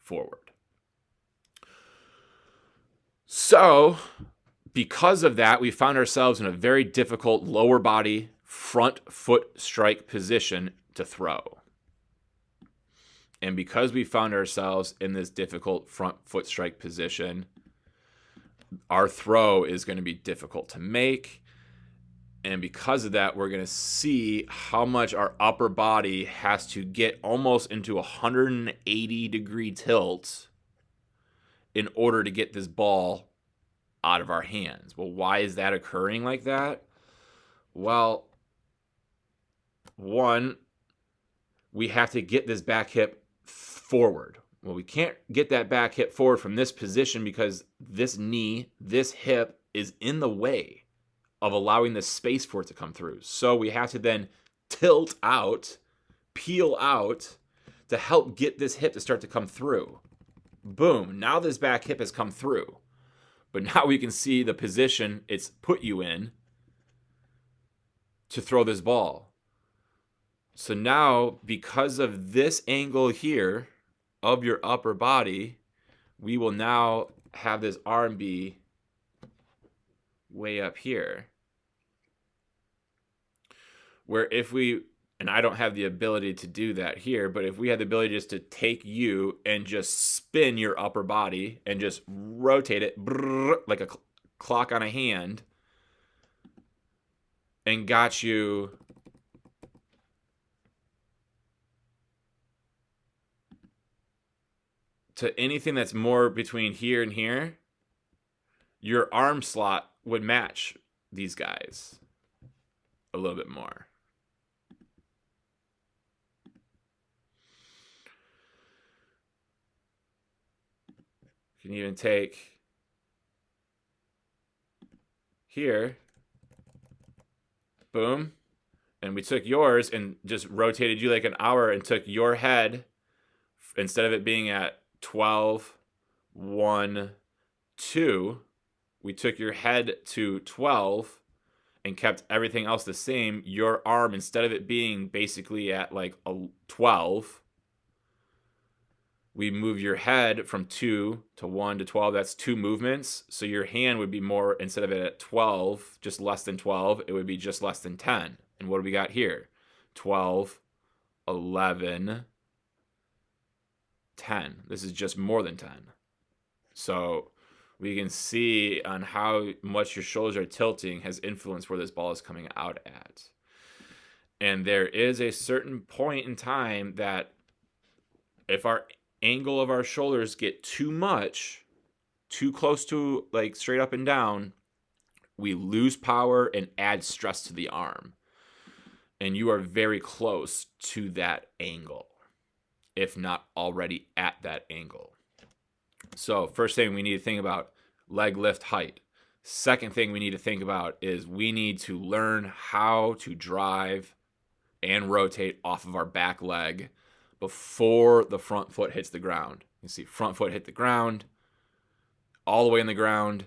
forward. So, because of that, we found ourselves in a very difficult lower body, front foot strike position to throw. And because we found ourselves in this difficult front foot strike position, our throw is going to be difficult to make. And because of that, we're going to see how much our upper body has to get almost into a 180 degree tilt in order to get this ball out of our hands. Well, why is that occurring like that? Well, one, we have to get this back hip forward. Well, we can't get that back hip forward from this position because this knee, this hip is in the way of allowing the space for it to come through. So we have to then tilt out, peel out to help get this hip to start to come through. Boom, now this back hip has come through. But now we can see the position it's put you in to throw this ball. So now, because of this angle here of your upper body, we will now have this arm be way up here. Where if we, and I don't have the ability to do that here, but if we had the ability just to take you and just spin your upper body and just rotate it like a clock on a hand and got you to anything that's more between here and here, your arm slot would match these guys a little bit more. You can even take here, boom, and we took yours and just rotated you like an hour and took your head, instead of it being at 12, 1, 2, we took your head to 12 and kept everything else the same. Your arm, instead of it being basically at like a 12, we move your head from 2 to 1 to 12. That's 2 movements. So your hand would be more, instead of it at 12, just less than 12, it would be just less than 10. And what do we got here? 12, 11, 10. This is just more than 10. So we can see on how much your shoulders are tilting has influenced where this ball is coming out at. And there is a certain point in time that if our angle of our shoulders get too much, too close to like straight up and down, we lose power and add stress to the arm. And you are very close to that angle, if not already at that angle. So first thing we need to think about, leg lift height. Second thing we need to think about is we need to learn how to drive and rotate off of our back leg before the front foot hits the ground. You see front foot hit the ground, all the way in the ground.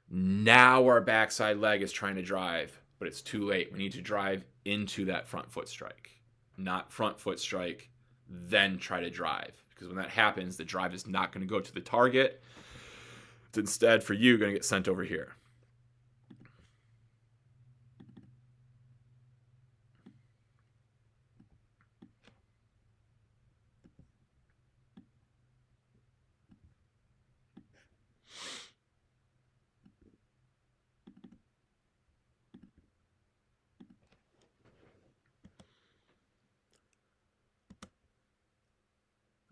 Now our backside leg is trying to drive, but it's too late. We need to drive into that front foot strike, not front foot strike, then try to drive. Because when that happens, the drive is not going to go to the target. It's instead, for you, going to get sent over here.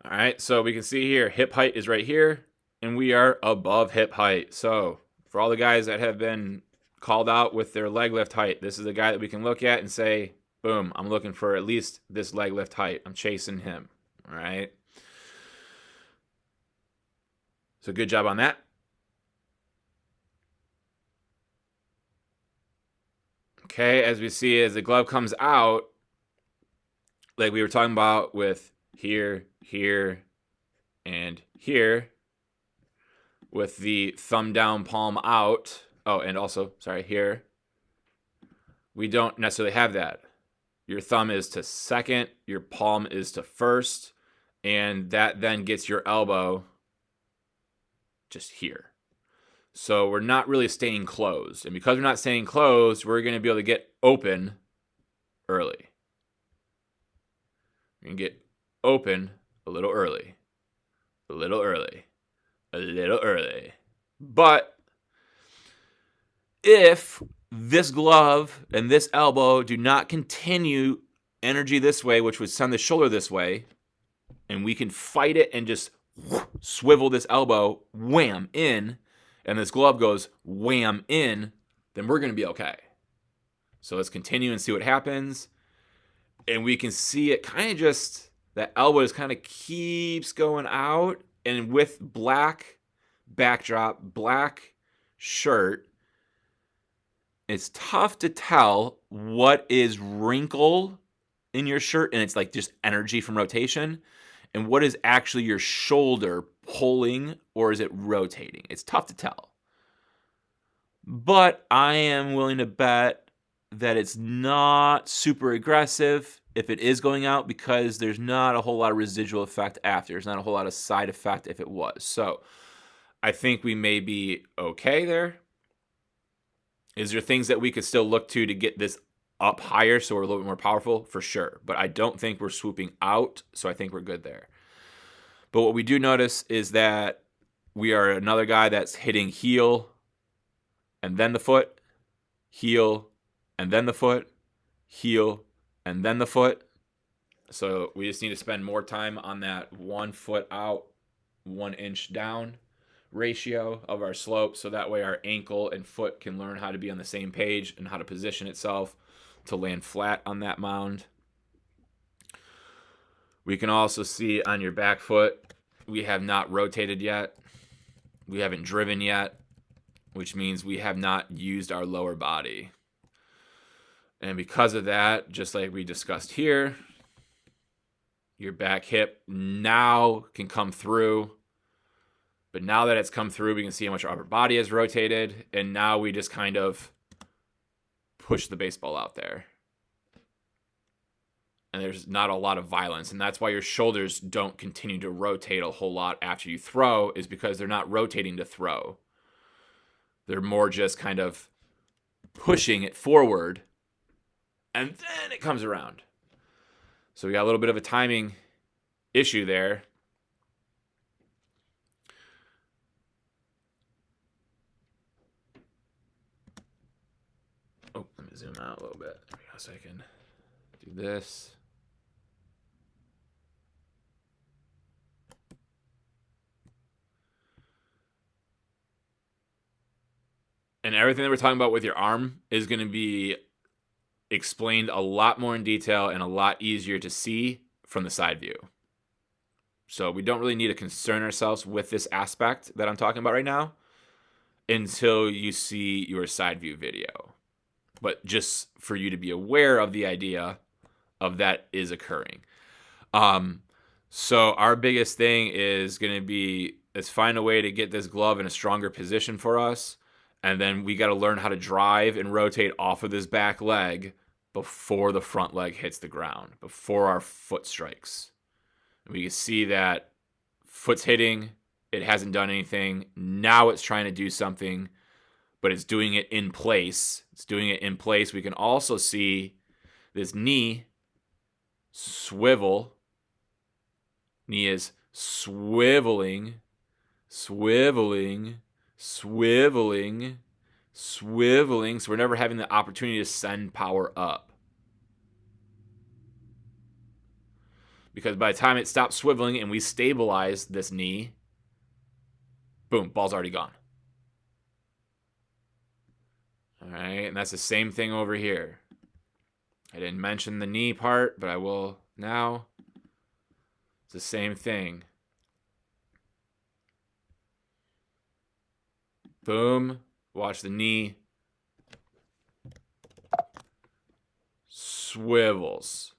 All right, so we can see here, hip height is right here, and we are above hip height. So for all the guys that have been called out with their leg lift height, this is a guy that we can look at and say, boom, I'm looking for at least this leg lift height. I'm chasing him, all right? So good job on that. Okay, as we see, as the glove comes out, like we were talking about with here, here, and here, with the thumb down, palm out. Oh, and also, sorry, here. We don't necessarily have that. Your thumb is to second, your palm is to first, and that then gets your elbow just here. So we're not really staying closed. And because we're not staying closed, we're going to be able to get open early. We're going to get open a little early. A little early. A little early. But if this glove and this elbow do not continue energy this way, which would send the shoulder this way, and we can fight it and just swivel this elbow, wham, in, and this glove goes wham, in, then we're going to be okay. So let's continue and see what happens. And we can see it kind of just, that elbow just kind of keeps going out. And with black backdrop, black shirt, it's tough to tell what is wrinkle in your shirt, and it's like just energy from rotation, and what is actually your shoulder pulling, or is it rotating? It's tough to tell. But I am willing to bet that it's not super aggressive if it is going out, because there's not a whole lot of residual effect after. There's not a whole lot of side effect if it was. So I think we may be okay there. Is there things that we could still look to get this up higher so we're a little bit more powerful? For sure. But I don't think we're swooping out, so I think we're good there. But what we do notice is that we are another guy that's hitting heel and then the foot, heel and then the foot, heel and then the foot. So we just need to spend more time on that 1 foot out, 1 inch down ratio of our slope, so that way our ankle and foot can learn how to be on the same page and how to position itself to land flat on that mound. We can also see on your back foot, we have not rotated yet. We haven't driven yet, which means we have not used our lower body. And because of that, just like we discussed here, your back hip now can come through. But now that it's come through, we can see how much our upper body has rotated. And now we just kind of push the baseball out there. And there's not a lot of violence. And that's why your shoulders don't continue to rotate a whole lot after you throw, is because they're not rotating to throw. They're more just kind of pushing it forward. And then it comes around. So we got a little bit of a timing issue there. to zoom out a little bit. There we go, so I can do this. And everything that we're talking about with your arm is going to be explained a lot more in detail and a lot easier to see from the side view. So we don't really need to concern ourselves with this aspect that I'm talking about right now until you see your side view video. But just for you to be aware of the idea of that is occurring. So our biggest thing is going to be, let's find a way to get this glove in a stronger position for us. And then we got to learn how to drive and rotate off of this back leg before the front leg hits the ground, before our foot strikes. And we can see that foot's hitting. It hasn't done anything. Now it's trying to do something, but it's doing it in place. It's doing it in place. We can also see this knee swivel. Knee is swiveling, swiveling, swiveling, swiveling. So we're never having the opportunity to send power up. Because by the time it stops swiveling and we stabilize this knee, boom, ball's already gone. All right, and that's the same thing over here. I didn't mention the knee part, but I will now. It's the same thing. Boom, watch the knee. Swivels.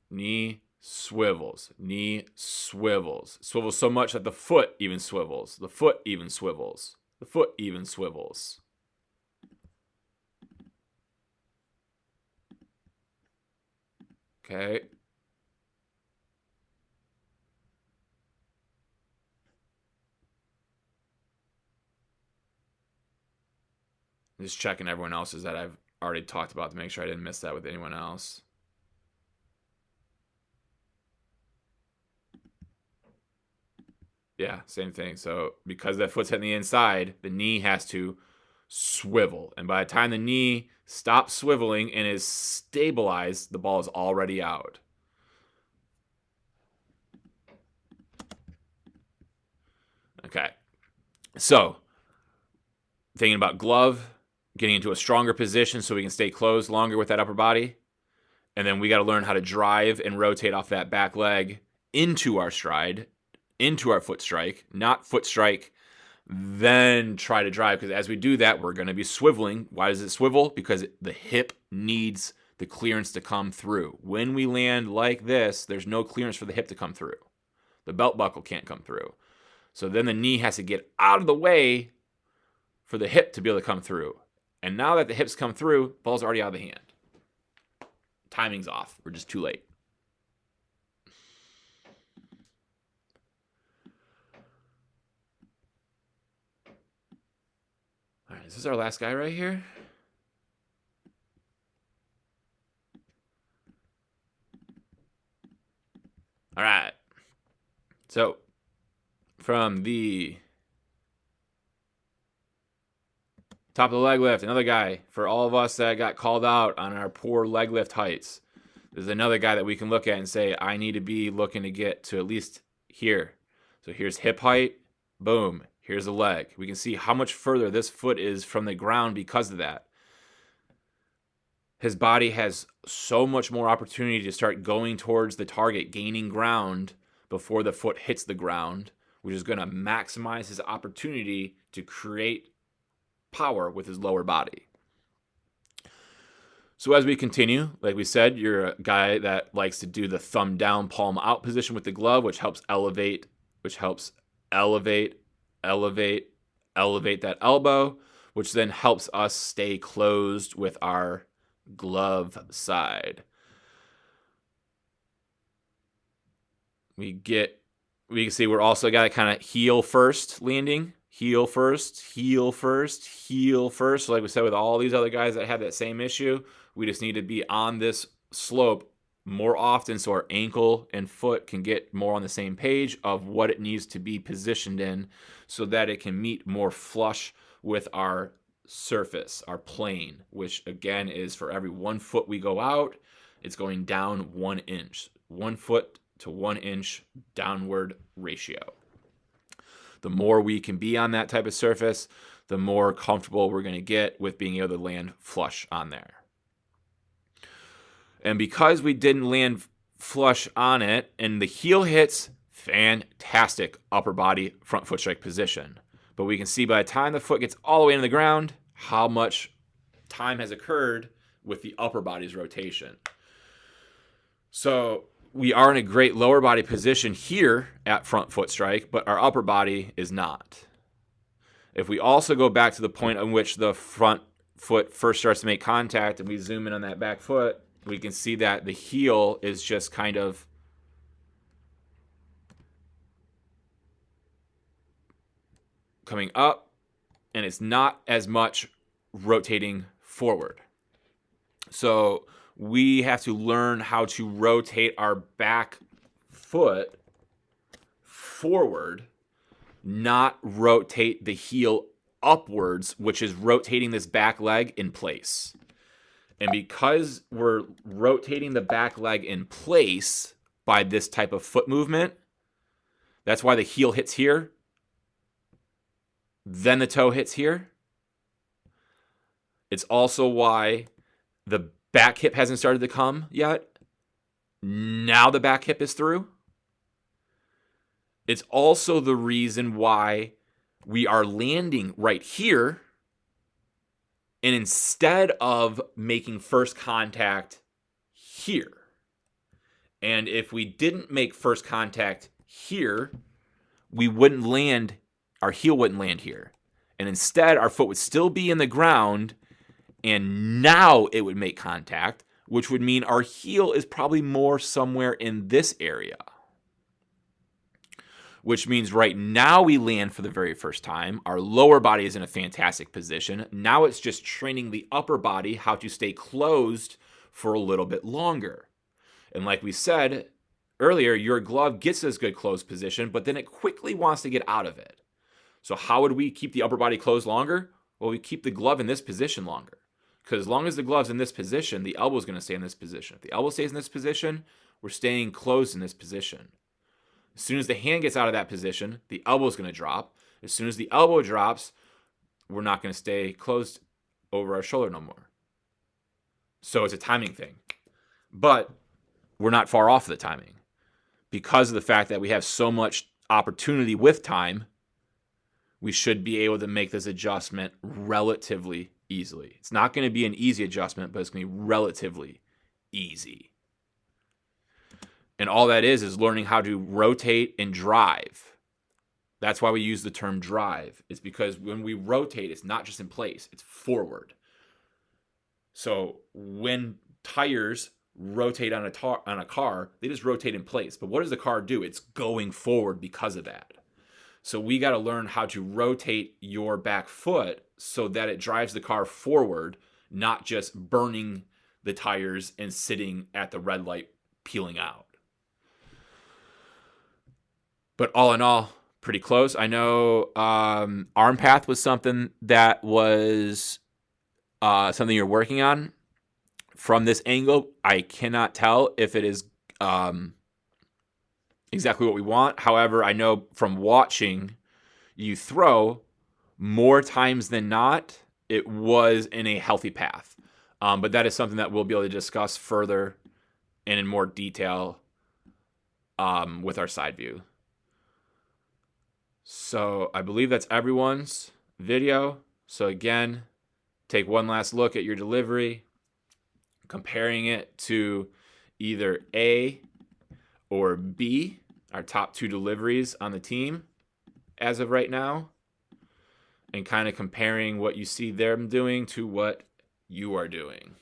Knee swivels. Knee swivels. Swivels so much that the foot even swivels. The foot even swivels. The foot even swivels. Okay. Just checking everyone else's that I've already talked about to make sure I didn't miss that with anyone else. Yeah, same thing. So because that foot's hitting the inside, the knee has to swivel. And by the time the knee stops swiveling and is stabilized, the ball is already out. Okay. So thinking about glove, getting into a stronger position so we can stay closed longer with that upper body. And then we got to learn how to drive and rotate off that back leg into our stride, into our foot strike, not foot strike, then try to drive. Because as we do that, we're going to be swiveling. Why does it swivel? Because the hip needs the clearance to come through. When we land like this, there's no clearance for the hip to come through. The belt buckle can't come through. So then the knee has to get out of the way for the hip to be able to come through. And now that the hips come through, ball's already out of the hand. Timing's off. We're just too late. All right, is this our last guy right here? All right. So, from the top of the leg lift, another guy for all of us that got called out on our poor leg lift heights. There's another guy that we can look at and say, I need to be looking to get to at least here. So here's hip height. Boom. Here's the leg. We can see how much further this foot is from the ground because of that. His body has so much more opportunity to start going towards the target, gaining ground before the foot hits the ground, which is going to maximize his opportunity to create power with his lower body. So as we continue, like we said, you're a guy that likes to do the thumb down, palm out position with the glove, which helps elevate that elbow, which then helps us stay closed with our glove side. We can see we're also got to kind of heel first landing. Heel first, heel first, heel first. So like we said with all these other guys that have that same issue, we just need to be on this slope more often so our ankle and foot can get more on the same page of what it needs to be positioned in so that it can meet more flush with our surface, our plane, which again is for every 1 foot we go out, it's going down 1 inch. 1 foot to 1 inch downward ratio. The more we can be on that type of surface, the more comfortable we're going to get with being able to land flush on there. And because we didn't land flush on it, and the heel hits, fantastic upper body front foot strike position. But we can see by the time the foot gets all the way into the ground, how much time has occurred with the upper body's rotation. So we are in a great lower body position here at front foot strike, but our upper body is not. If we also go back to the point on which the front foot first starts to make contact and we zoom in on that back foot, we can see that the heel is just kind of coming up, and it's not as much rotating forward. So we have to learn how to rotate our back foot forward, not rotate the heel upwards, which is rotating this back leg in place. And because we're rotating the back leg in place by this type of foot movement, that's why the heel hits here, then the toe hits here. It's also why the back hip hasn't started to come yet. Now the back hip is through. It's also the reason why we are landing right here. And instead of making first contact here, and if we didn't make first contact here, we wouldn't land, our heel wouldn't land here. And instead, our foot would still be in the ground, and now it would make contact, which would mean our heel is probably more somewhere in this area. Which means right now we land for the very first time. Our lower body is in a fantastic position. Now it's just training the upper body how to stay closed for a little bit longer. And like we said earlier, your glove gets this good closed position, but then it quickly wants to get out of it. So how would we keep the upper body closed longer? Well, we keep the glove in this position longer. Because as long as the glove's in this position, the elbow's going to stay in this position. If the elbow stays in this position, we're staying closed in this position. As soon as the hand gets out of that position, the elbow's going to drop. As soon as the elbow drops, we're not going to stay closed over our shoulder no more. So it's a timing thing. But we're not far off of the timing. Because of the fact that we have so much opportunity with time, we should be able to make this adjustment relatively easily. It's not going to be an easy adjustment, but it's going to be relatively easy. And all that is learning how to rotate and drive. That's why we use the term drive. It's because when we rotate, it's not just in place, it's forward. So when tires rotate on a car, they just rotate in place. But what does the car do? It's going forward because of that. So we got to learn how to rotate your back foot so that it drives the car forward, not just burning the tires and sitting at the red light peeling out. But all in all, pretty close. I know arm path was something that was something you're working on. From this angle, I cannot tell if it is exactly what we want. However, I know from watching you throw, more times than not, it was in a healthy path. But that is something that we'll be able to discuss further and in more detail with our side view. So I believe that's everyone's video. So again, take one last look at your delivery, comparing it to either A or B, our top two deliveries on the team as of right now, and kind of comparing what you see them doing to what you are doing.